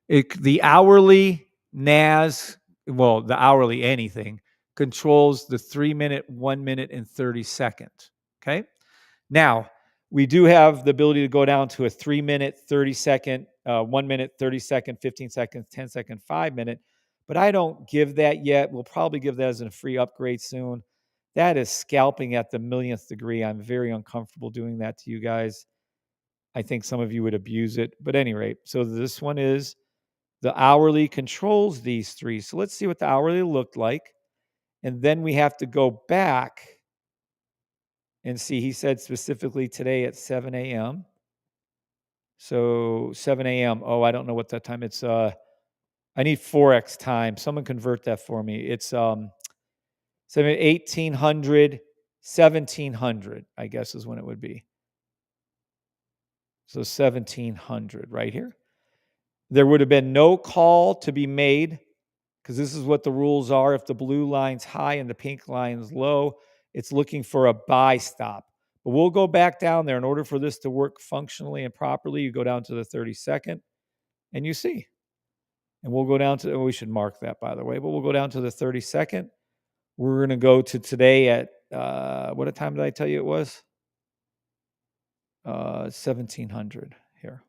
The hourly NAS, well, the hourly anything, controls the 3 minute, 1 minute, and 30 second. Okay. Now, we do have the ability to go down to a 3 minute, 30 second, 1 minute, 30 second, 15 seconds, 10 second, 5 minute. But I don't give that yet. We'll probably give that as a free upgrade soon. That is scalping at the millionth degree. I'm very uncomfortable doing that to you guys. I think some of you would abuse it. But at any rate, so this one is the hourly controls these three. So let's see what the hourly looked like. And then we have to go back and see. He said specifically today at 7 a.m. So 7 a.m. Oh, I don't know what that time. It's I need 4x time. Someone convert that for me. It's 1800, 1700, I guess is when it would be. So 1700 right here. There would have been no call to be made because this is what the rules are. If the blue line's high and the pink line's low, it's looking for a buy stop. But we'll go back down there. In order for this to work functionally and properly, you go down to the 32nd and you see. And we'll go down to, we should mark that, by the way, but we'll go down to the 32nd. We're going to go to today at, what time did I tell you it was? 1700 here.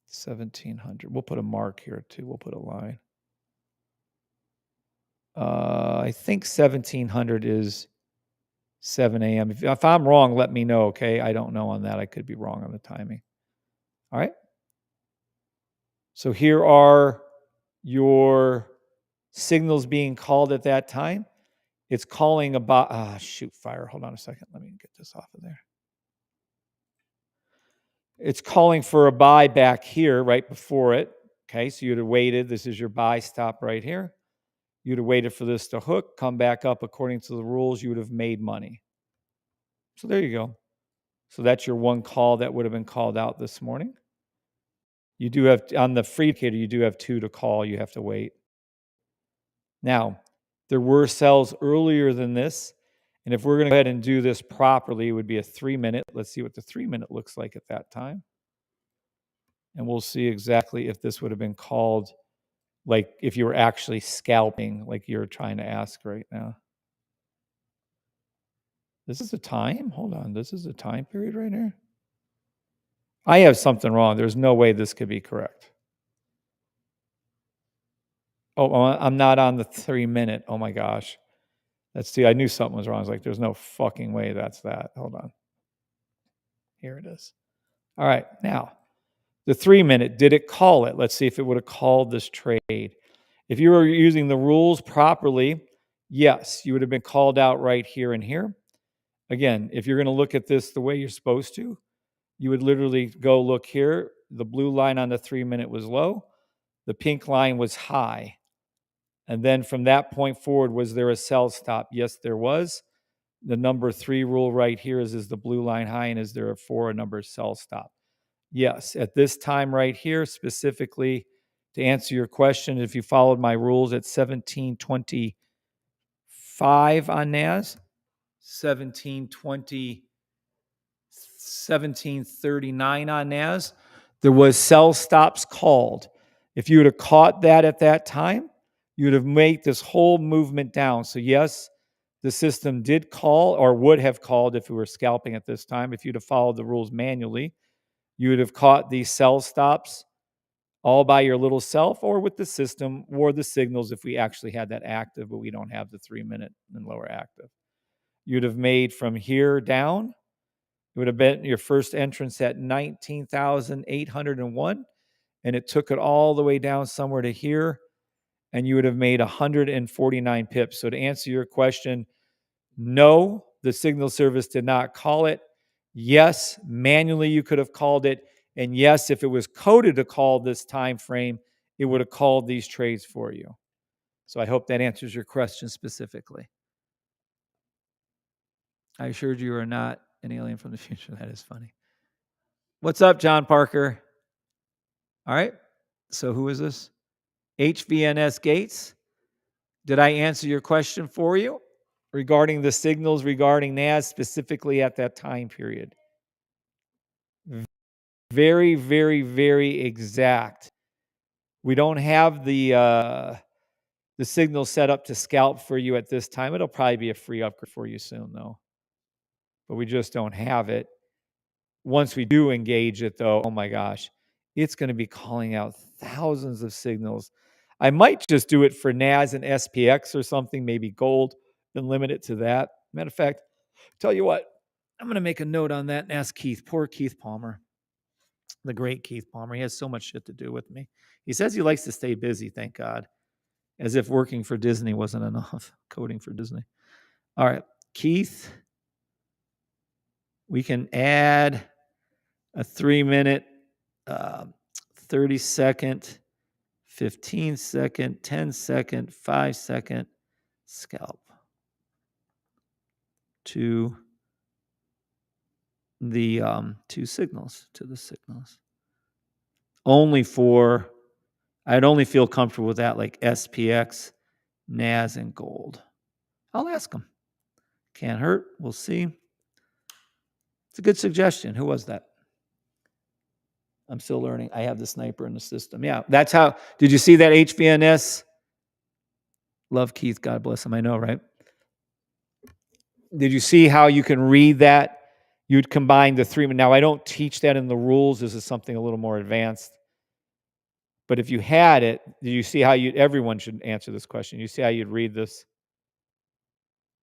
1700. We'll put a mark here too. We'll put a line. I think 1700 is 7 a.m. If I'm wrong, let me know, okay? I don't know on that. I could be wrong on the timing. All right. So here are your signals being called at that time. It's calling about, shoot, fire. Hold on a second. Let me get this off of there. It's calling for a buy back here right before it. Okay, so you'd have waited. This is your buy stop right here. You'd have waited for this to hook, come back up according to the rules. You would have made money. So there you go. So that's your one call that would have been called out this morning. You do have, on the free indicator, you do have 2 to call. You have to wait. Now, there were sells earlier than this. And if we're going to go ahead and do this properly, it would be a 3-minute. Let's see what the 3-minute looks like at that time. And we'll see exactly if this would have been called, like if you were actually scalping, like you're trying to ask right now. This is a time? Hold on. This is a time period right here? I have something wrong. There's no way this could be correct. Oh, I'm not on the 3-minute. Oh my gosh. Let's see. I knew something was wrong. I was like, there's no fucking way that's that. Hold on. Here it is. All right. Now, the 3-minute, did it call it? Let's see if it would have called this trade. If you were using the rules properly, yes, you would have been called out right here and here. Again, if you're going to look at this the way you're supposed to, you would literally go look here. The blue line on the 3-minute was low. The pink line was high. And then from that point forward, was there a sell stop? Yes, there was. The number 3 rule right here is the blue line high, and is there a number sell stop? Yes, at this time right here, specifically to answer your question, if you followed my rules at 1725 on NAS, 1739 on NAS, there was sell stops called. If you would have caught that at that time, you would have made this whole movement down. So yes, the system did call, or would have called if we were scalping at this time. If you'd have followed the rules manually, you would have caught these sell stops all by your little self, or with the system, or the signals if we actually had that active, but we don't have the 3-minute and lower active. You'd have made from here down. It would have been your first entrance at 19,801, and it took it all the way down somewhere to here, and you would have made 149 pips. So to answer your question, no, the signal service did not call it. Yes, manually you could have called it. And yes, if it was coded to call this time frame, it would have called these trades for you. So I hope that answers your question specifically. I assured you are not an alien from the future. That is funny. What's up, John Parker? All right. So who is this? HVNS Gates. Did I answer your question for you regarding the signals regarding NAS specifically at that time period? Very, very, very exact. We don't have the signal set up to scalp for you at this time. It'll probably be a free upgrade for you soon, though. But we just don't have it. Once we do engage it, though, oh my gosh, it's going to be calling out thousands of signals. I might just do it for NAS and SPX or something, maybe gold, and limit it to that. Matter of fact, tell you what, I'm going to make a note on that and ask Keith. Poor Keith Palmer. The great Keith Palmer. He has so much shit to do with me. He says he likes to stay busy, thank God. As if working for Disney wasn't enough. Coding for Disney. All right. Keith, we can add a 3-minute, 30-second, 15-second, 10-second, 5-second scalp to the to the signals. Only for, I'd only feel comfortable with that, like SPX, NAS, and gold. I'll ask them. Can't hurt. We'll see. It's a good suggestion. Who was that? I'm still learning. I have the sniper in the system. Yeah, that's how. Did you see that HVNS? Love Keith. God bless him. I know, right? Did you see how you can read that? You'd combine the 3. Now, I don't teach that in the rules. This is something a little more advanced. But if you had it, did you see how everyone should answer this question. You see how you'd read this?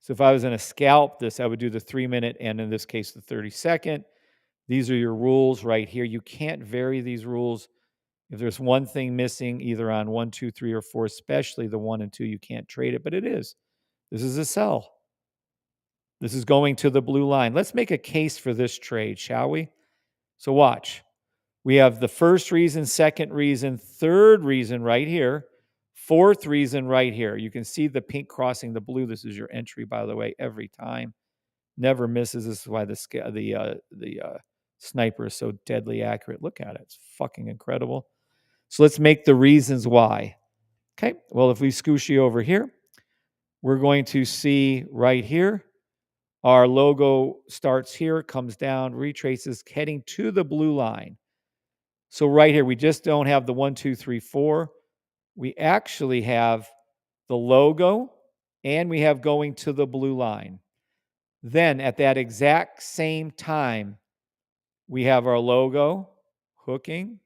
So if I was going to scalp this, I would do the 3-minute and in this case, the 30-second. These are your rules right here. You can't vary these rules. If there's one thing missing, either on 1, 2, 3, or 4, especially the 1 and 2, you can't trade it, but it is. This is a sell. This is going to the blue line. Let's make a case for this trade, shall we? So watch. We have the first reason, second reason, third reason right here, fourth reason right here. You can see the pink crossing the blue. This is your entry, by the way, every time. Never misses. This is why the Sniper is so deadly accurate. Look at it. It's fucking incredible. So let's make the reasons why. Okay. Well, if we scooshy over here, we're going to see right here, our logo starts here, comes down, retraces, heading to the blue line. So right here, we just don't have the 1, 2, 3, 4. We actually have the logo and we have going to the blue line. Then at that exact same time, we have our logo hooking,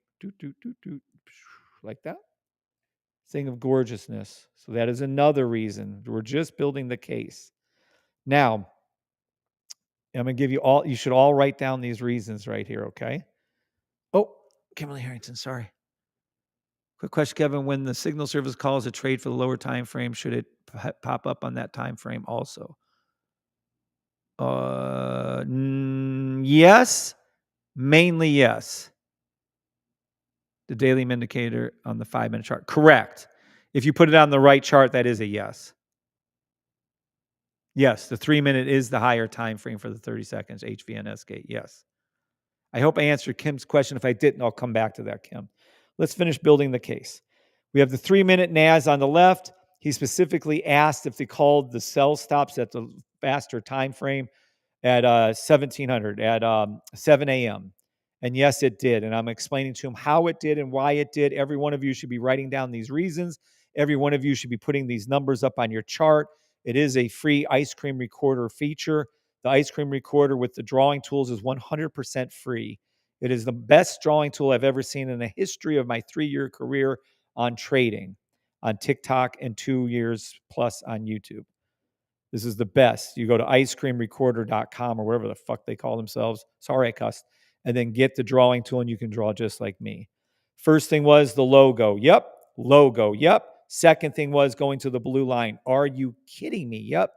like that. Thing of gorgeousness. So that is another reason. We're just building the case. Now, I'm going to give you all, you should all write down these reasons right here, okay? Oh, Kimberly Harrington, sorry. Quick question, Kevin. When the signal service calls a trade for the lower time frame, should it pop up on that time frame also? Yes. Mainly yes. The daily indicator on the 5-minute chart. Correct. If you put it on the right chart, that is a yes. Yes, the 3-minute is the higher time frame for the 30 seconds HVNS gate. Yes. I hope I answered Kim's question. If I didn't, I'll come back to that, Kim. Let's finish building the case. We have the 3-minute NAS on the left. He specifically asked if they called the sell stops at the faster time frame at 1700, at 7 a.m. And yes, it did. And I'm explaining to him how it did and why it did. Every one of you should be writing down these reasons. Every one of you should be putting these numbers up on your chart. It is a free ice cream recorder feature. The ice cream recorder with the drawing tools is 100% free. It is the best drawing tool I've ever seen in the history of my 3-year career on trading, on TikTok, and 2 years plus on YouTube. This is the best. You go to icecreamrecorder.com or whatever the fuck they call themselves. Sorry, I cussed. And then get the drawing tool and you can draw just like me. First thing was the logo. Yep. Logo. Yep. Second thing was going to the blue line. Are you kidding me? Yep.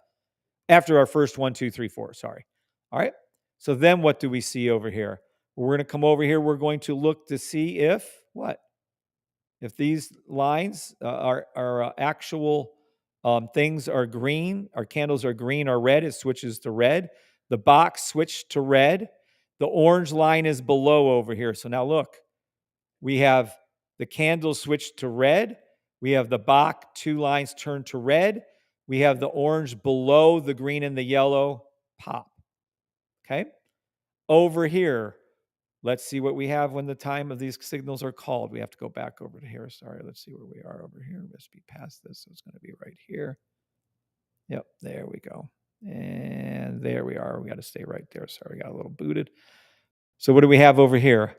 After our first 1, 2, 3, 4. Sorry. All right. So then what do we see over here? We're going to come over here. We're going to look to see if what? If these lines are actual things are green, our candles are green or red, it switches to red. The box switched to red. The orange line is below over here. So now look, we have the candle switched to red. We have the box 2 lines turned to red. We have the orange below the green and the yellow pop. Okay. Over here, let's see what we have when the time of these signals are called. We have to go back over to here. Sorry, let's see where we are over here. Let's be past this. So it's going to be right here. Yep, there we go. And there we are. We got to stay right there. Sorry, got a little booted. So what do we have over here?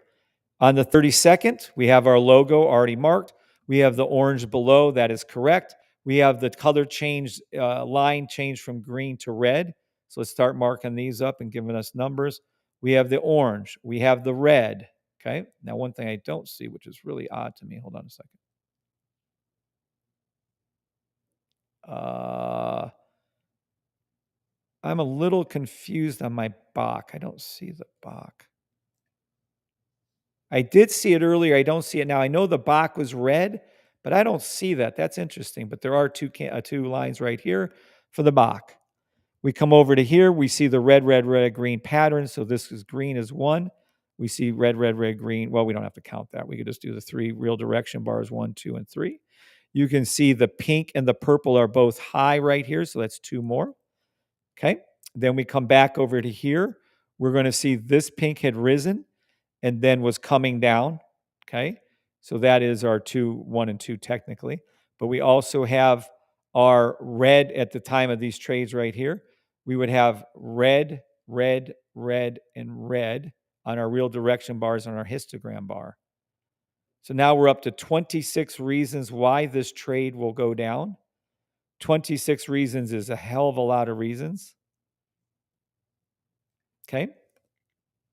On the 32nd, we have our logo already marked. We have the orange below. That is correct. We have the color change, line change from green to red. So let's start marking these up and giving us numbers. We have the orange. We have the red. Okay. Now, one thing I don't see, which is really odd to me. Hold on a second. I'm a little confused on my Bach. I don't see the Bach. I did see it earlier. I don't see it now. I know the Bach was red, but I don't see that. That's interesting. But there are two lines right here for the Bach. We come over to here. We see the red, red, red, green pattern. So this is green is 1. We see red, red, red, green. Well, we don't have to count that. We could just do the 3 real direction bars, 1, 2, and 3. You can see the pink and the purple are both high right here. So that's 2 more. Okay. Then we come back over to here. We're going to see this pink had risen and then was coming down. Okay. So that is our 1 and 2 technically. But we also have our red at the time of these trades right here. We would have red, red, red, and red on our real direction bars on our histogram bar. So now we're up to 26 reasons why this trade will go down. 26 reasons is a hell of a lot of reasons. Okay.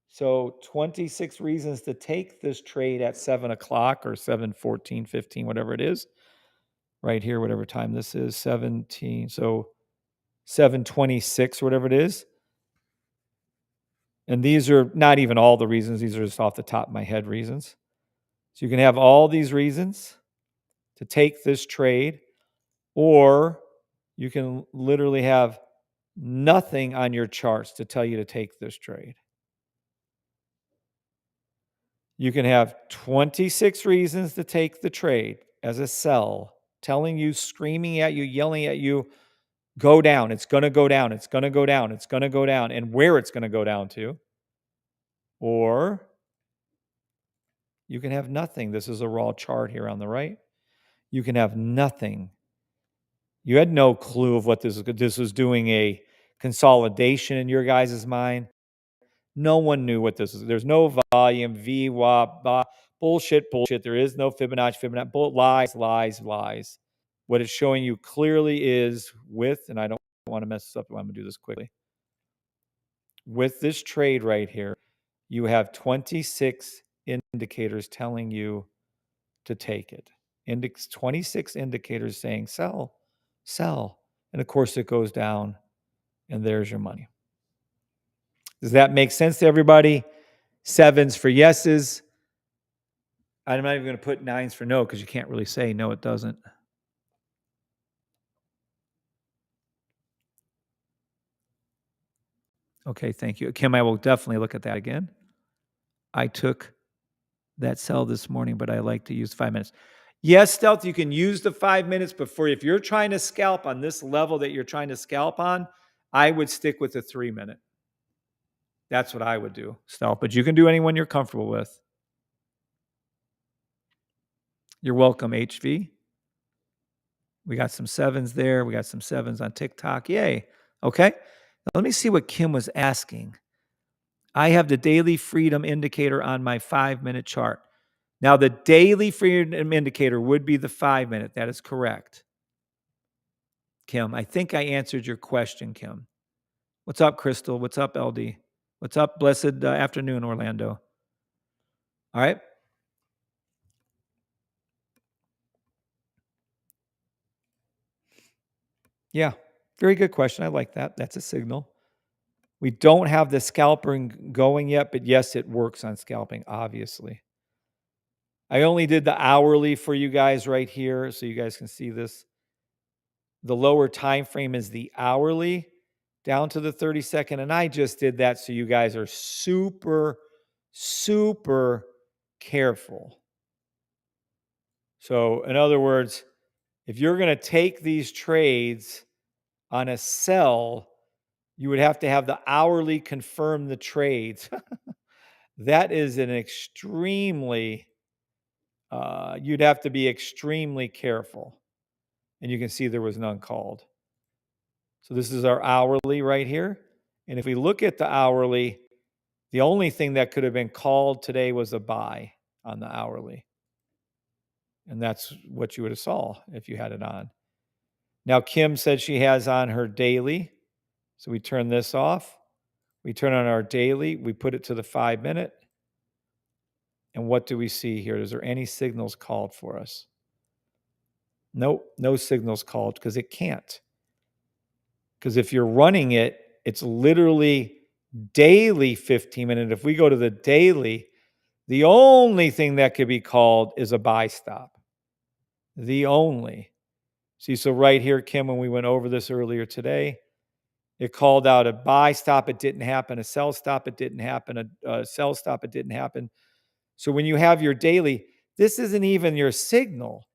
So 26 reasons to take this trade at 7 o'clock or 7:14, 15, whatever it is. Right here, whatever time this is, 17. So 7:26, whatever it is. And these are not even all the reasons. These are just off the top of my head reasons. So you can have all these reasons to take this trade, or you can literally have nothing on your charts to tell you to take this trade. You can have 26 reasons to take the trade as a sell, telling you, screaming at you, yelling at you, go down. It's going to go down. It's going to go down. It's going to go down, and where it's going to go down to. Or you can have nothing. This is a raw chart here on the right. You can have nothing. You had no clue of what this was doing, a consolidation in your guys' mind. No one knew what this is. There's no volume, VWAP, bullshit. There is no Fibonacci, lies. What it's showing you clearly is and I don't want to mess this up, I'm going to do this quickly. With this trade right here, you have 26 indicators telling you to take it. 26 indicators saying sell. And of course it goes down, and there's your money. Does that make sense to everybody? 7s for yeses. I'm not even going to put 9s for no, because you can't really say no, it doesn't. Okay, thank you. Kim, I will definitely look at that again. I took that sell this morning, but I like to use 5 minutes. Yes, Stealth, you can use the 5 minutes, but if you're trying to scalp on this level that you're trying to scalp on, I would stick with the 3 minute. That's what I would do, Stealth. But you can do anyone you're comfortable with. You're welcome, HV. We got some 7s there. We got some 7s on TikTok. Yay. Okay. Now, let me see what Kim was asking. I have the daily freedom indicator on my 5 minute chart. Now, the daily freedom indicator would be the 5 minute. That is correct. Kim, I think I answered your question, Kim. What's up, Crystal? What's up, LD? What's up? Blessed afternoon, Orlando. All right. Yeah, very good question. I like that. That's a signal. We don't have the scalping going yet, but yes, it works on scalping, obviously. I only did the hourly for you guys right here, so you guys can see this. The lower time frame is the hourly down to the 30-second, and I just did that so you guys are super, super careful. So in other words, if you're going to take these trades on a sell, you would have to have the hourly confirm the trades. That is an extremely, you'd have to be extremely careful. And you can see there was none called. So this is our hourly right here. And if we look at the hourly, the only thing that could have been called today was a buy on the hourly. And that's what you would have saw if you had it on. Now, Kim said she has on her daily. So we turn this off. We turn on our daily. We put it to the 5 minute. And what do we see here? Is there any signals called for us? Nope, no signals called because it can't. Because if you're running it, it's literally daily 15 minute. If we go to the daily, the only thing that could be called is a buy stop. The only. See, so right here, Kim, when we went over this earlier today, it called out a buy stop, it didn't happen. A sell stop, it didn't happen. A sell stop, it didn't happen. So when you have your daily, this isn't even your signal.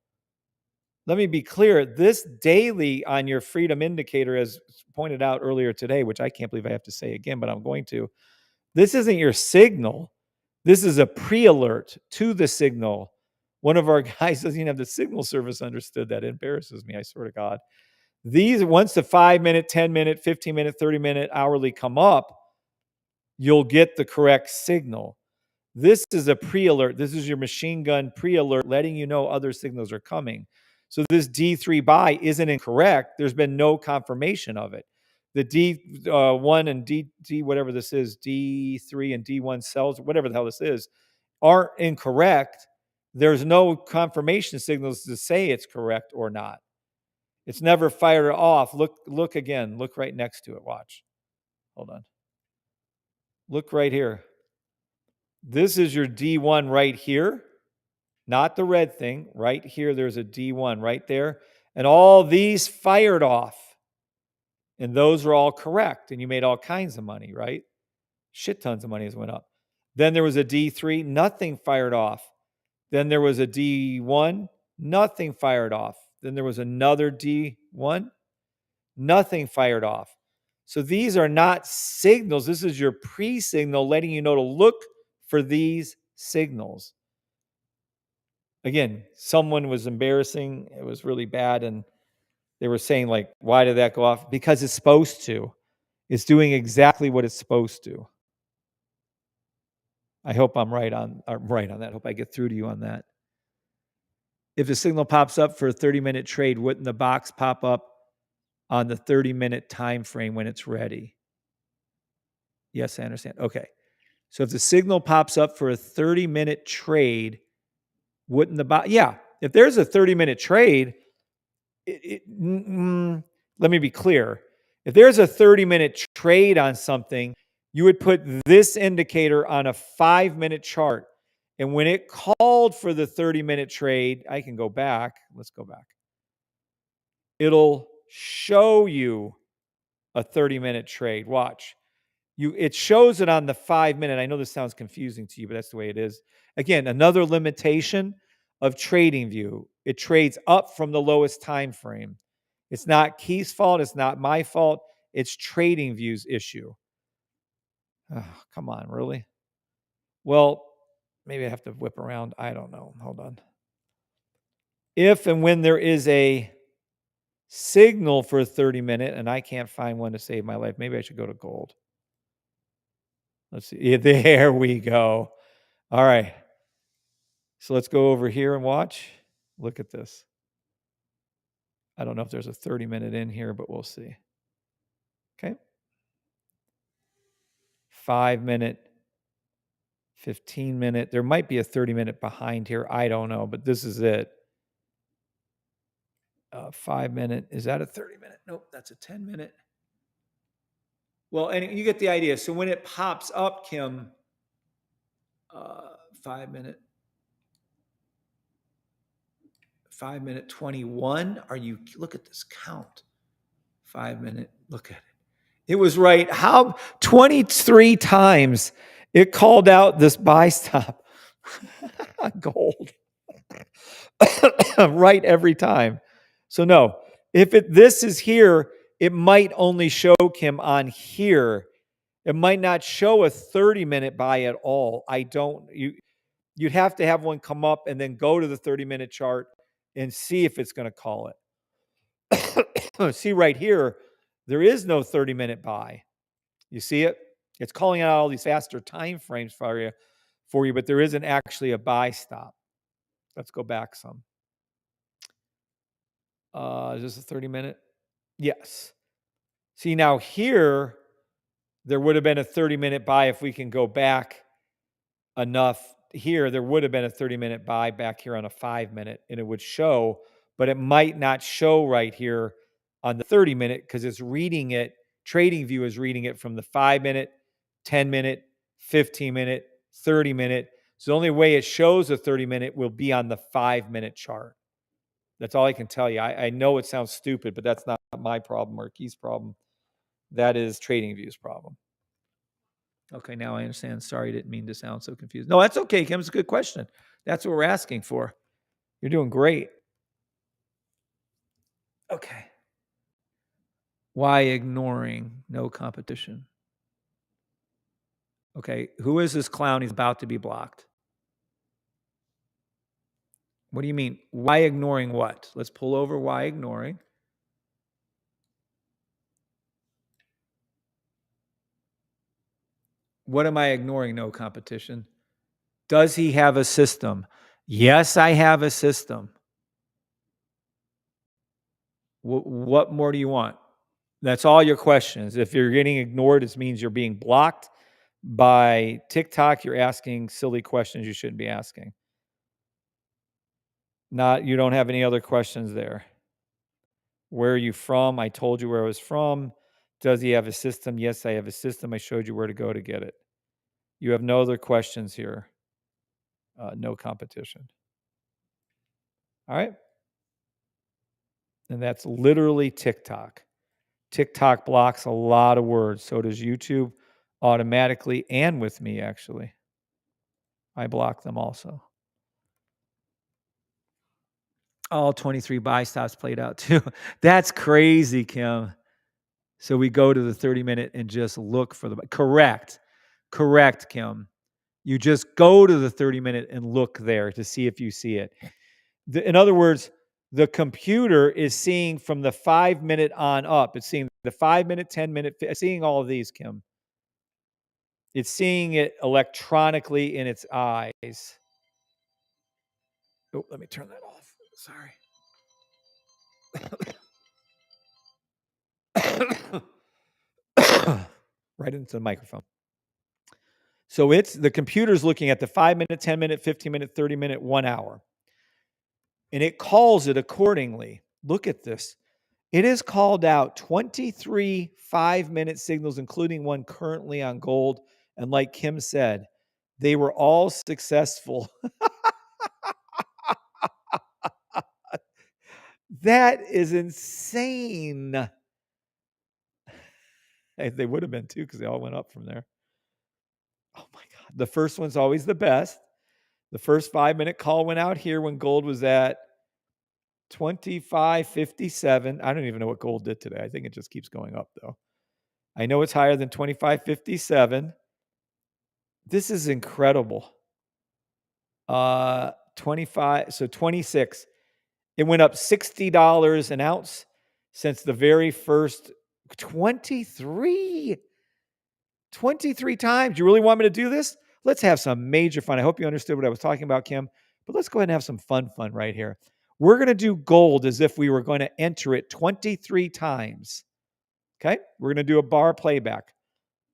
Let me be clear. This daily on your freedom indicator, as pointed out earlier today, which I can't believe I have to say again, but I'm going to, this isn't your signal. This is a pre-alert to the signal. One of our guys doesn't even have the signal service understood that. It embarrasses me, I swear to God. These, once the 5 minute, 10 minute, 15 minute, 30 minute hourly come up, you'll get the correct signal. This is a pre-alert. This is your machine gun pre-alert letting you know other signals are coming. So this D3 buy isn't incorrect. There's been no confirmation of it. The D1 and D whatever this is, D3 and D1 sells, whatever the hell this is, aren't incorrect. There's no confirmation signals to say it's correct or not. It's never fired off. Look again. Look right next to it. Watch. Hold on. Look right here. This is your D1 right here, not the red thing. Right here, there's a D1 right there. And all these fired off. And those are all correct. And you made all kinds of money, right? Shit tons of money has went up. Then there was a D3, nothing fired off. Then there was a D1, nothing fired off. Then there was another D1, nothing fired off. So these are not signals. This is your pre-signal letting you know to look for these signals. Again, someone was embarrassing. It was really bad. And they were saying, like, why did that go off? Because it's supposed to. It's doing exactly what it's supposed to. I hope I'm right on that. I hope I get through to you on that. If the signal pops up for a 30-minute trade, wouldn't the box pop up on the 30-minute time frame when it's ready? Yes, I understand. Okay. So if the signal pops up for a 30-minute trade, wouldn't the box? Yeah. If there's a 30-minute trade, let me be clear. If there's a 30-minute trade on something, you would put this indicator on a 5-minute chart. And when it called for the 30-minute trade, I can go back. Let's go back. It'll show you a 30-minute trade. Watch. It shows it on the 5-minute. I know this sounds confusing to you, but that's the way it is. Again, another limitation of TradingView. It trades up from the lowest time frame. It's not Key's fault. It's not my fault. It's TradingView's issue. Oh, come on, really? Well, maybe I have to whip around. I don't know. Hold on. If and when there is a signal for a 30-minute, and I can't find one to save my life, maybe I should go to gold. Let's see. Yeah, there we go. All right. So let's go over here and watch. Look at this. I don't know if there's a 30-minute in here, but we'll see. Okay. 5-minute, 15-minute. There might be a 30-minute behind here. I don't know, but this is it. 5-minute. Is that a 30-minute? Nope, that's a 10-minute. Well, and you get the idea. So when it pops up, Kim, 5-minute, 5-minute 21. Look at this count. 5-minute, look at it. It was right. 23 times it called out this buy stop. Gold. Right every time. So no, if this is here, it might only show Kim on here. It might not show a 30-minute buy at all. You'd have to have one come up and then go to the 30-minute chart and see if it's going to call it. See right here, there is no 30-minute buy. You see it? It's calling out all these faster time frames for you, but there isn't actually a buy stop. Let's go back some. Is this a 30-minute? Yes. See, now here, there would have been a 30-minute buy if we can go back enough. Here, there would have been a 30-minute buy back here on a 5-minute, and it would show, but it might not show right here on the 30-minute because it's reading it. TradingView is reading it from the 5-minute, 10-minute, 15-minute, 30-minute. So the only way it shows a 30-minute will be on the 5-minute chart. That's all I can tell you. I know it sounds stupid, but that's not my problem or Key's problem. That is TradingView's problem. Okay, now I understand. Sorry, didn't mean to sound so confused. No, that's okay, Kim. It's a good question. That's what we're asking for. You're doing great. Okay. Why ignoring no competition? Okay, who is this clown? He's about to be blocked. What do you mean? Why ignoring what? Let's pull over why ignoring. What am I ignoring? No competition. Does he have a system? Yes, I have a system. What more do you want? That's all your questions. If you're getting ignored, it means you're being blocked by TikTok. You're asking silly questions you shouldn't be asking. You don't have any other questions there. Where are you from? I told you where I was from. Does he have a system? Yes, I have a system. I showed you where to go to get it. You have no other questions here. No competition. All right. And that's literally TikTok. TikTok blocks a lot of words. So does YouTube automatically and with me, actually. I block them also. All 23 buy stops played out too. That's crazy, Kim. So we go to the 30-minute and just look for the correct. Correct, Kim. You just go to the 30-minute and look there to see if you see it. In other words, the computer is seeing from the 5-minute on up. It's seeing the 5-minute, 10-minute, seeing all of these, Kim. It's seeing it electronically in its eyes. Oh, let me turn that off. Sorry. Right into the microphone. So it's the computer's looking at the 5-minute, 10-minute, 15-minute, 30-minute, 1 hour. And it calls it accordingly. Look at this. It has called out 23 5-minute signals, including one currently on gold. And like Kim said, they were all successful. That is insane. They would have been too, because they all went up from there. Oh my God. The first one's always the best. The first 5-minute call went out here when gold was at 25.57. I don't even know what gold did today. I think it just keeps going up, though. I know it's higher than 25.57. This is incredible. 25, so 26. It went up $60 an ounce since the very first 23 times. You really want me to do this? Let's have some major fun. I hope you understood what I was talking about, Kim, but let's go ahead and have some fun right here. We're going to do gold as if we were going to enter it 23 times. Okay? We're going to do a bar playback.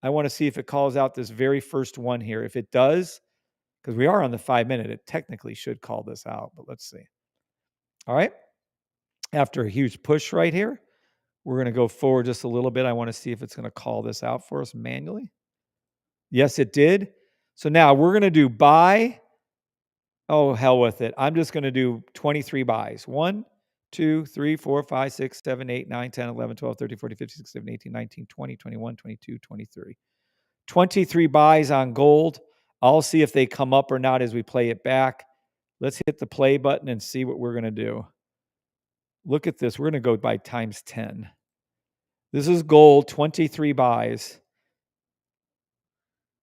I want to see if it calls out this very first one here. If it does, because we are on the 5-minute, it technically should call this out, but let's see. All right. After a huge push right here, we're going to go forward just a little bit. I want to see if it's going to call this out for us manually. Yes, it did. So now we're going to do buy. Oh, hell with it. I'm just going to do 23 buys. 1, 2, 3, 4, 5, 6, 7, 8, 9, 10, 11, 12, 13, 14, 15, 16, 17, 18, 19, 20, 21, 22, 23. 23 buys on gold. I'll see if they come up or not as we play it back. Let's hit the play button and see what we're going to do. Look at this. We're going to go by times 10. This is gold, 23 buys.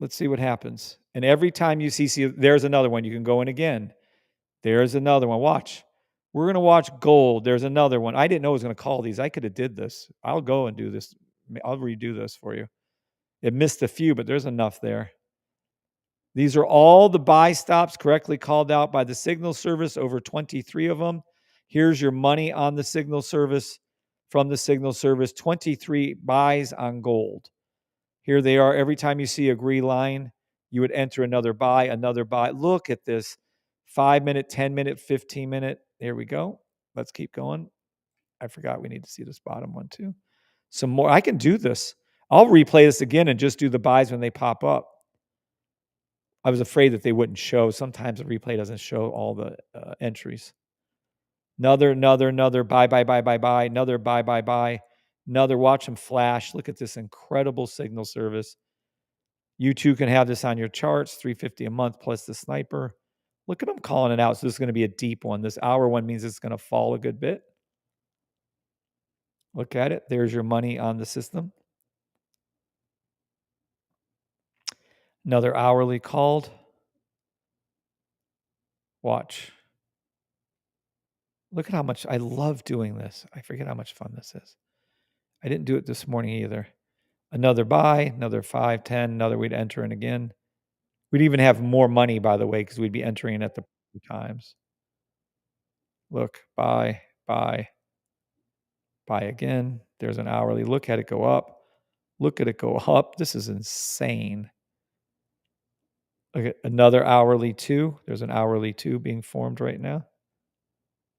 Let's see what happens. And every time you see, there's another one. You can go in again. There's another one. Watch. We're going to watch gold. There's another one. I didn't know it was going to call these. I could have did this. I'll go and do this. I'll redo this for you. It missed a few, but there's enough there. These are all the buy stops correctly called out by the signal service, over 23 of them. Here's your money on the signal service from the signal service, 23 buys on gold. Here they are. Every time you see a green line, you would enter another buy, another buy. Look at this. 5-minute, 10-minute, 15-minute. There we go. Let's keep going. I forgot we need to see this bottom one too. Some more. I can do this. I'll replay this again and just do the buys when they pop up. I was afraid that they wouldn't show. Sometimes the replay doesn't show all the entries. Another buy, another buy. Another, watch them flash. Look at this incredible signal service. You too can have this on your charts, $350 a month plus the sniper. Look at them calling it out. So this is going to be a deep one. This hour one means it's going to fall a good bit. Look at it. There's your money on the system. Another hourly called. Watch. Look at how much I love doing this. I forget how much fun this is. I didn't do it this morning either. Another buy, another 5, 10, another we'd enter in again. We'd even have more money, by the way, because we'd be entering at the times. Look, buy again. There's an hourly. Look at it go up. Look at it go up. This is insane. Look at another hourly 2. There's an hourly 2 being formed right now.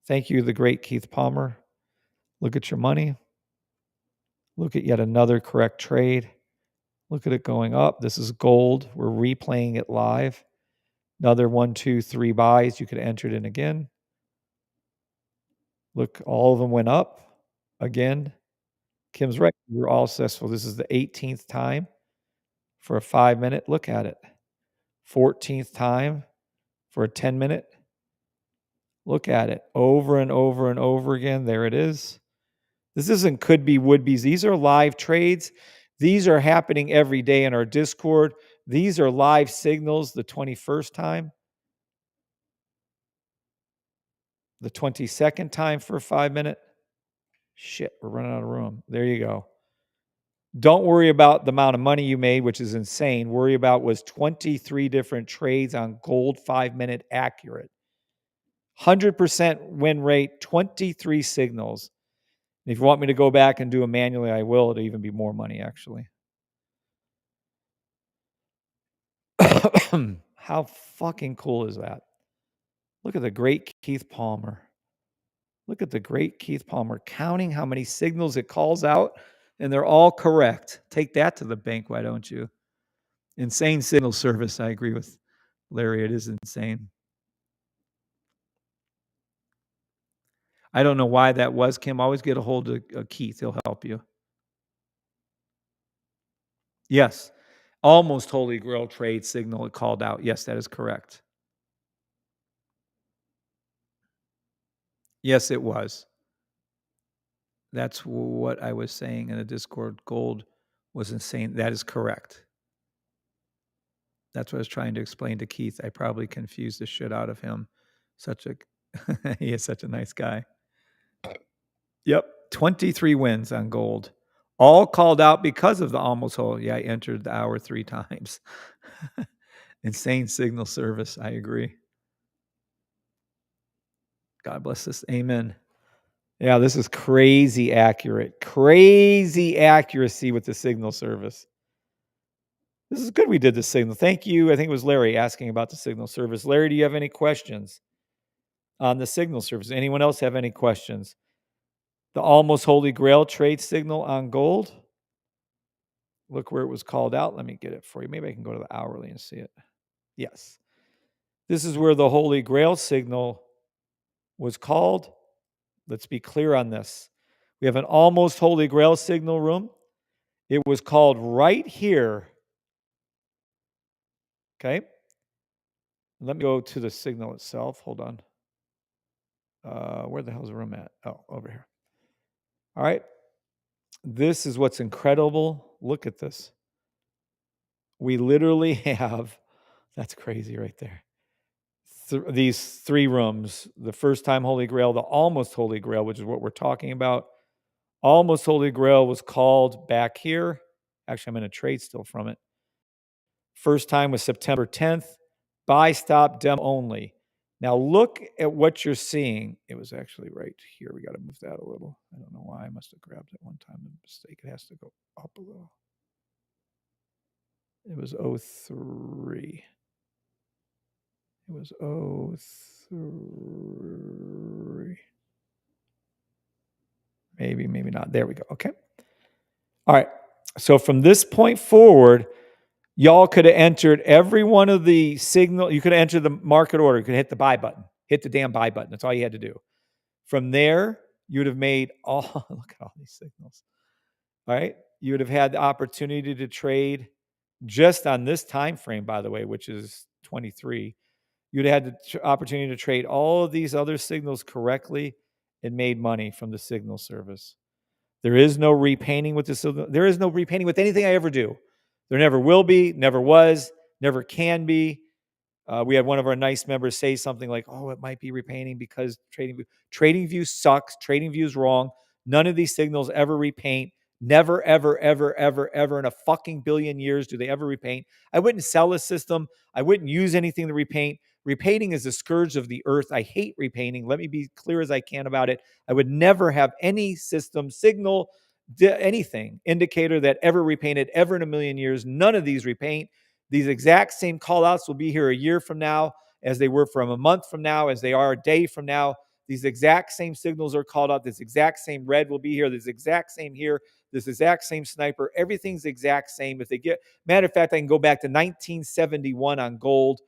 Thank you, the great Keith Palmer. Look at your money. Look at yet another correct trade. Look at it going up. This is gold. We're replaying it live. Another 1, 2, 3 buys. You could enter it in again. Look, all of them went up again. Kim's right. We're all successful. This is the 18th time for a 5-minute. Look at it. 14th time. for a 10-minute. Look at it over and over and over again. There it is. This isn't could be, would be's. These are live trades. These are happening every day in our Discord. These are live signals the 21st time, the 22nd time for a 5-minute. Shit, we're running out of room. There you go. Don't worry about the amount of money you made, which is insane. Worry about was 23 different trades on gold 5-minute accurate. 100% win rate, 23 signals. And if you want me to go back and do it manually, I will. It'll even be more money, actually. How fucking cool is that? Look at the great Keith Palmer. Look at the great Keith Palmer counting how many signals it calls out, and they're all correct. Take that to the bank, why don't you? Insane signal service. I agree with Larry. It is insane. I don't know why that was, Kim. Always get a hold of Keith. He'll help you. Yes. Almost Holy Grail trade signal it called out. Yes, that is correct. Yes, it was. That's what I was saying in the Discord. Gold was insane. That is correct. That's what I was trying to explain to Keith. I probably confused the shit out of him. He is such a nice guy. Yep. 23 wins on gold. All called out because of the almost hole. Yeah, I entered the hour 3 times. Insane signal service. I agree. God bless this. Amen. Yeah, this is crazy accurate. Crazy accuracy with the signal service. This is good we did the signal. Thank you. I think it was Larry asking about the signal service. Larry, do you have any questions on the signal service? Anyone else have any questions? The almost Holy Grail trade signal on gold. Look where it was called out. Let me get it for you. Maybe I can go to the hourly and see it. Yes. This is where the Holy Grail signal was called. Let's be clear on this. We have an almost Holy Grail signal room. It was called right here. Okay. Let me go to the signal itself. Hold on. Where the hell's the room at? Oh, over here. All right. This is what's incredible. Look at this. We literally have, that's crazy right there. These 3 rooms, the first time Holy Grail, the almost Holy Grail, which is what we're talking about. Almost Holy Grail was called back here. Actually, I'm in a trade still from it. First time was September 10th. Buy, stop, demo only. Now look at what you're seeing. It was actually right here. We got to move that a little. I don't know why. I must have grabbed it one time. A mistake. It has to go up a little. It was 03. It was 03. Maybe not. There we go. Okay. All right. So from this point forward, y'all could have entered every one of the signal. You could have entered the market order. You could hit the buy button. Hit the damn buy button. That's all you had to do. From there, you would have made all, look at all these signals. All right. You would have had the opportunity to trade just on this time frame, by the way, which is 23. You'd have had the opportunity to trade all of these other signals correctly and made money from the signal service. There is no repainting with the signal. There is no repainting with anything I ever do. There never will be, never was, never can be. We had one of our nice members say something like, oh, it might be repainting because TradingView sucks. TradingView is wrong. None of these signals ever repaint. Never, ever, ever, ever, ever in a fucking billion years do they ever repaint. I wouldn't sell a system. I wouldn't use anything to repaint. Repainting is the scourge of the earth. I hate repainting. Let me be clear as I can about it. I would never have any system, signal, anything, indicator that ever repainted ever in a million years. None of these repaint. These exact same callouts will be here a year from now, as they were from a month from now, as they are a day from now. These exact same signals are called out. This exact same red will be here. This exact same here. This exact same sniper. Everything's the exact same. If they get, matter of fact, I can go back to 1971 on gold.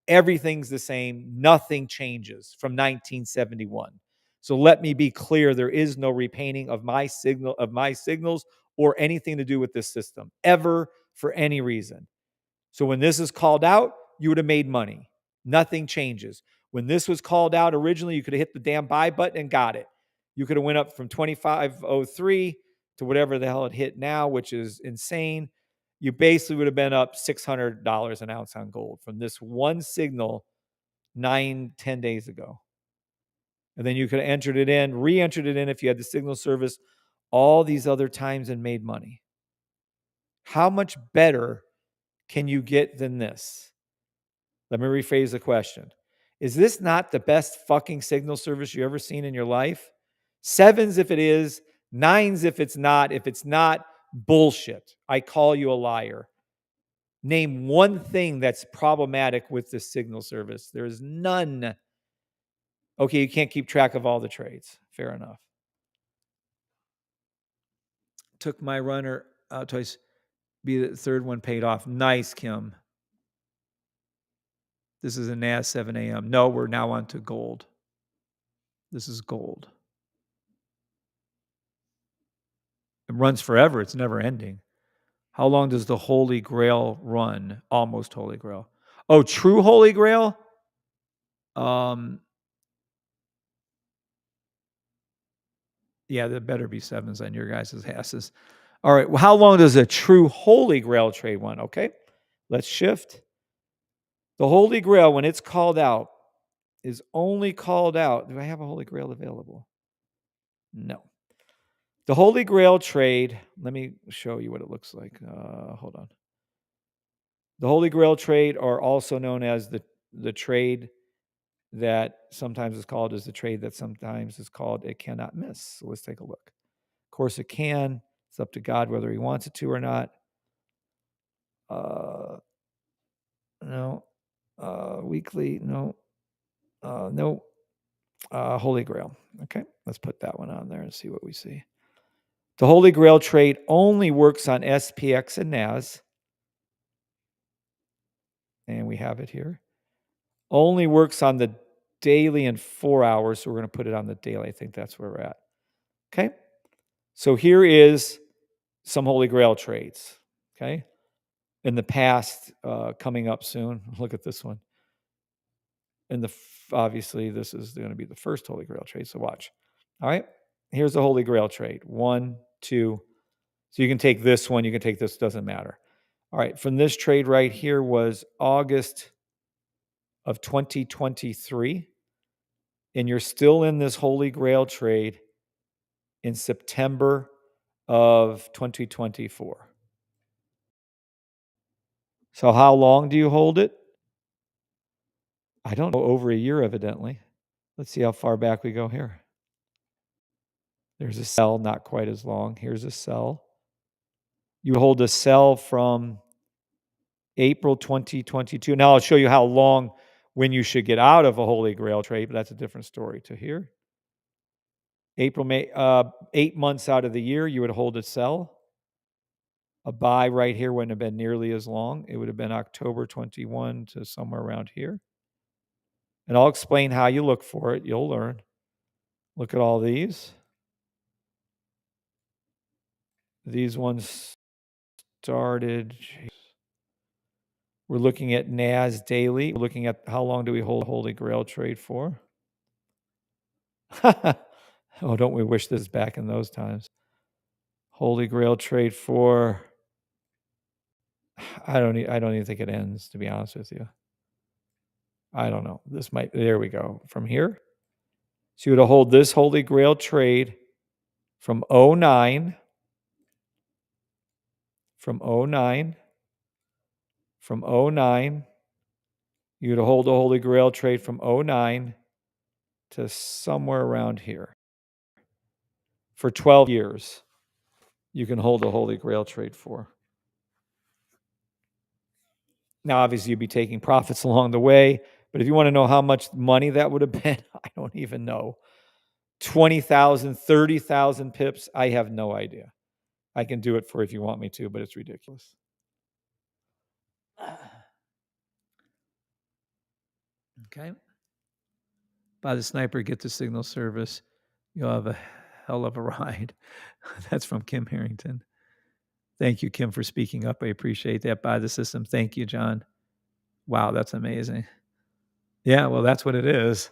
Everything's the same. Nothing changes from 1971. So let me be clear. There is no repainting of my signals or anything to do with this system ever for any reason. So when this is called out, you would have made money. Nothing changes. When this was called out originally, you could have hit the damn buy button and got it. You could have went up from 25.03 to whatever the hell it hit now, which is insane. You basically would have been up $600 an ounce on gold from this one signal 9-10 days ago. And then you could have entered it in, re-entered it in if you had the signal service all these other times and made money. How much better can you get than this? Let me rephrase the question. Is this not the best fucking signal service you ever seen in your life? 7s if it is, 9s if it's not. If it's not, bullshit. I call you a liar. Name one thing that's problematic with this signal service. There's none. Okay, you can't keep track of all the trades. Fair enough. Took my runner twice. Be the third one paid off. Nice, Kim. This is a NAS 7 a.m. No, we're now on to gold. This is gold. It runs forever. It's never ending. How long does the Holy Grail run? Almost Holy Grail. Oh, true Holy Grail? Yeah, there better be 7s on your guys' asses. All right. Well, how long does a true Holy Grail trade run? Okay. Let's shift. The Holy Grail, when it's called out, is only called out. Do I have a Holy Grail available? No. The Holy Grail trade, let me show you what it looks like. Hold on. The Holy Grail trade, are also known as the trade that sometimes is called as the trade that sometimes is called it cannot miss. So let's take a look. Of course it can. It's up to God whether he wants it to or not. No. Weekly, no. No. Holy Grail. Okay, let's put that one on there and see what we see. The Holy Grail trade only works on SPX and NAS. And we have it here. Only works on the daily and 4 hours. So we're going to put it on the daily. I think that's where we're at. Okay. So here is some Holy Grail trades. Okay. In the past, coming up soon. Look at this one. And obviously, this is going to be the first Holy Grail trade. So watch. All right. Here's the Holy Grail trade. 1, 2. So you can take this one. You can take this. Doesn't matter. All right. From this trade right here was August of 2023. And you're still in this Holy Grail trade in September of 2024. So how long do you hold it? I don't know, over a year, evidently. Let's see how far back we go here. There's a sell, not quite as long. Here's a sell. You hold a sell from April 2022. Now I'll show you how long when you should get out of a Holy Grail trade, but that's a different story to here. April, May, 8 months out of the year, you would hold a sell. A buy right here wouldn't have been nearly as long. It would have been October 21 to somewhere around here. And I'll explain how you look for it. You'll learn. Look at all these. These ones started. We're looking at NAS daily. We're looking at how long do we hold a Holy Grail trade for? Oh, don't we wish this back in those times? Holy Grail trade for, I don't even think it ends, to be honest with you. I don't know. This might, there we go. From here. So you would hold this Holy Grail trade from 09, from 09, from 09. You would hold the Holy Grail trade from 09 to somewhere around here. For 12 years, you can hold a Holy Grail trade for. Now, obviously, you'd be taking profits along the way, but if you want to know how much money that would have been, I don't even know. 20,000, 30,000 pips, I have no idea. I can do it for if you want me to, but it's ridiculous. Okay. Buy the sniper, get the signal service. You'll have a hell of a ride. That's from Kim Harrington. Thank you, Kim, for speaking up. I appreciate that. Buy the system. Thank you, John. Wow, that's amazing. Yeah, well, that's what it is.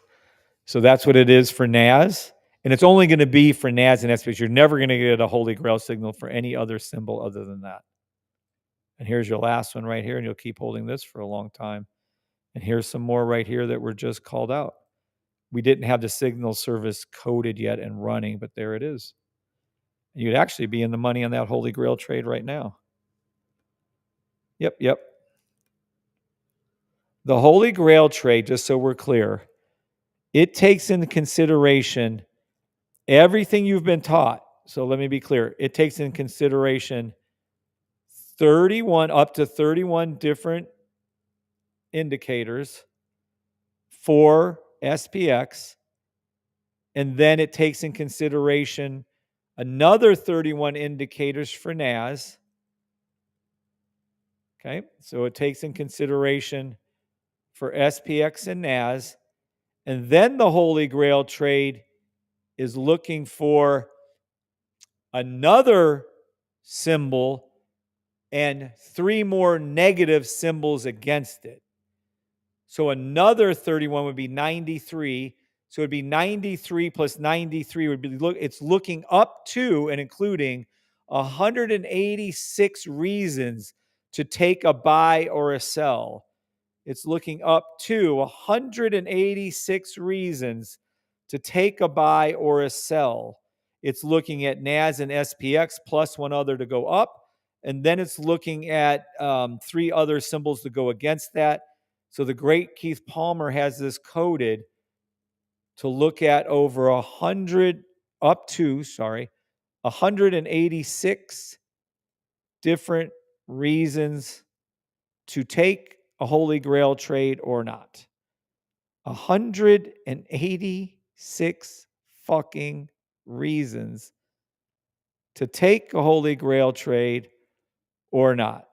So that's what it is for NAS. And it's only going to be for NAS and SPX. You're never going to get a Holy Grail signal for any other symbol other than that. And here's your last one right here, and you'll keep holding this for a long time. And here's some more right here that were just called out. We didn't have the signal service coded yet and running, but there it is. You'd actually be in the money on that Holy Grail trade right now. Yep. The Holy Grail trade, just so we're clear, it takes into consideration everything you've been taught. So let me be clear. It takes in consideration 31 up to 31 different indicators for SPX, and then it takes in consideration another 31 indicators for NAS. Okay, so it takes in consideration for SPX and NAS, and then the Holy Grail trade is looking for another symbol and 3 more negative symbols against it. So another 31 would be 93. So it'd be 93 plus 93 would be, it's looking up to and including 186 reasons to take a buy or a sell. It's looking up to 186 reasons to take a buy or a sell. It's looking at NAS and SPX plus one other to go up. And then it's looking at 3 other symbols to go against that. So the great Keith Palmer has this coded to look at over 186 different reasons to take a Holy Grail trade or not. 186 fucking reasons to take a Holy Grail trade or not.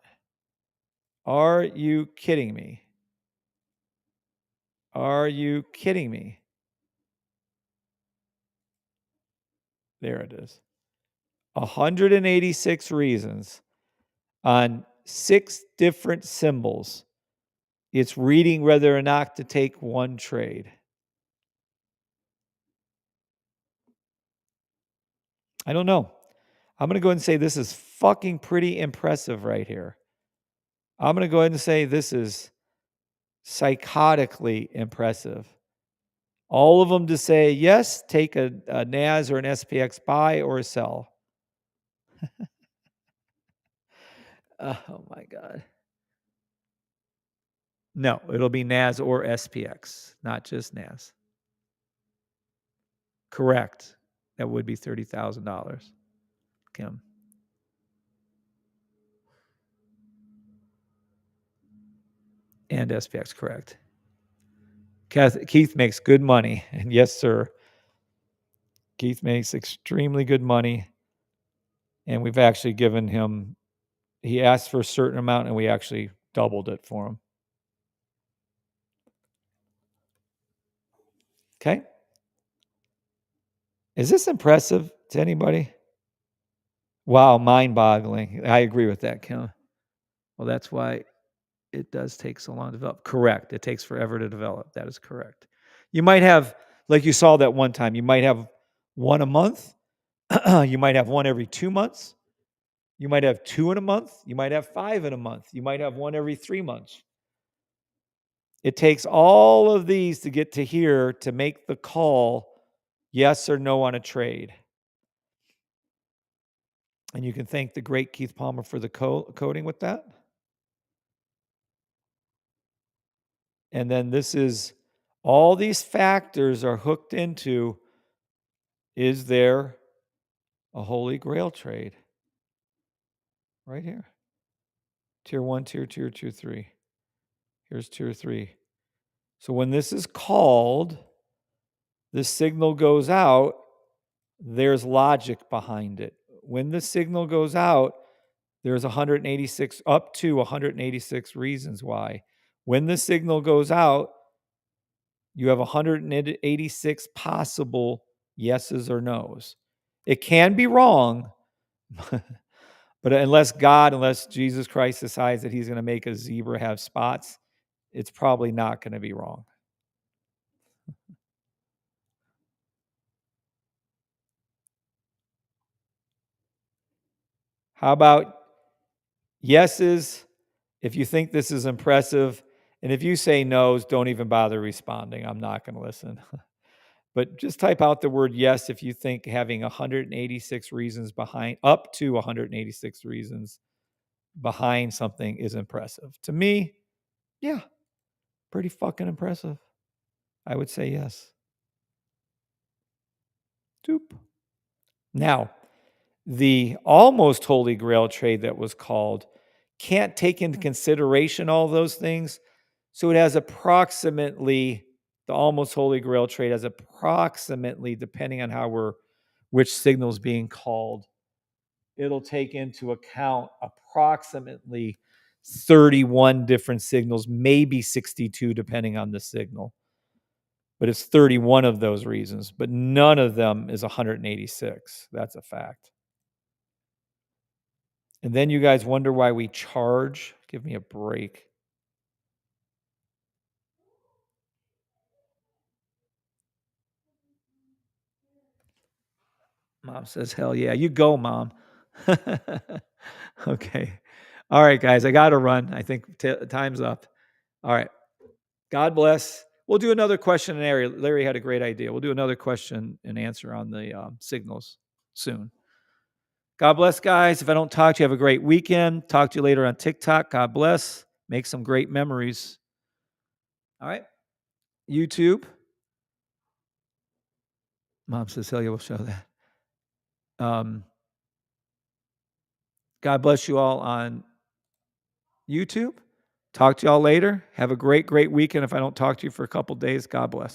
Are you kidding me? Are you kidding me? There it is. 186 reasons on 6 different symbols. It's reading whether or not to take one trade. I don't know. I'm going to go ahead and say this is fucking pretty impressive right here. I'm going to go ahead and say this is psychotically impressive. All of them to say, yes, take a NAS or an SPX buy or a sell. Oh my God. No, it'll be NAS or SPX, not just NAS. Correct. That would be $30,000, Kim. And SPX, correct. Keith makes good money. And yes, sir. Keith makes extremely good money. And we've actually given him, he asked for a certain amount and we actually doubled it for him. Okay. Is this impressive to anybody? Wow, mind-boggling. I agree with that, Kim. Well, that's why it does take so long to develop. Correct. It takes forever to develop. That is correct. You might have, like you saw that one time, you might have one a month. You might have one every 2 months. You might have 2 in a month. You might have 5 in a month. You might have one every 3 months. It takes all of these to get to here to make the call yes or no on a trade. And you can thank the great Keith Palmer for the coding with that. And then this is all these factors are hooked into, is there a Holy Grail trade? Right here. Tier 1, Tier 2, Tier 3. Here's Tier 3. So when this is called, this signal goes out, there's logic behind it. When the signal goes out, there's 186, up to 186 reasons why. When the signal goes out, you have 186 possible yeses or nos. It can be wrong, but unless Jesus Christ decides that he's going to make a zebra have spots, it's probably not going to be wrong. How about yeses if you think this is impressive? And if you say no's, don't even bother responding. I'm not going to listen. But just type out the word yes if you think having 186 reasons behind, up to 186 reasons behind something is impressive. To me, yeah, pretty fucking impressive. I would say yes. Doop. Now, the almost holy grail trade that was called can't take into consideration all those things. So it has approximately, the almost holy grail trade has approximately, depending on which signal is being called, it'll take into account approximately 31 different signals, maybe 62, depending on the signal. But it's 31 of those reasons, but none of them is 186. That's a fact. And then you guys wonder why we charge. Give me a break. Mom says, hell yeah. You go, Mom. Okay. All right, guys. I got to run. I think time's up. All right. God bless. We'll do another question and answer. Larry had a great idea. We'll do another question and answer on the signals soon. God bless, guys. If I don't talk to you, have a great weekend. Talk to you later on TikTok. God bless. Make some great memories. All right. YouTube. Mom says, hell yeah, we'll show that. God bless you all on YouTube. Talk to y'all later. Have a great, great weekend. If I don't talk to you for a couple days, God bless.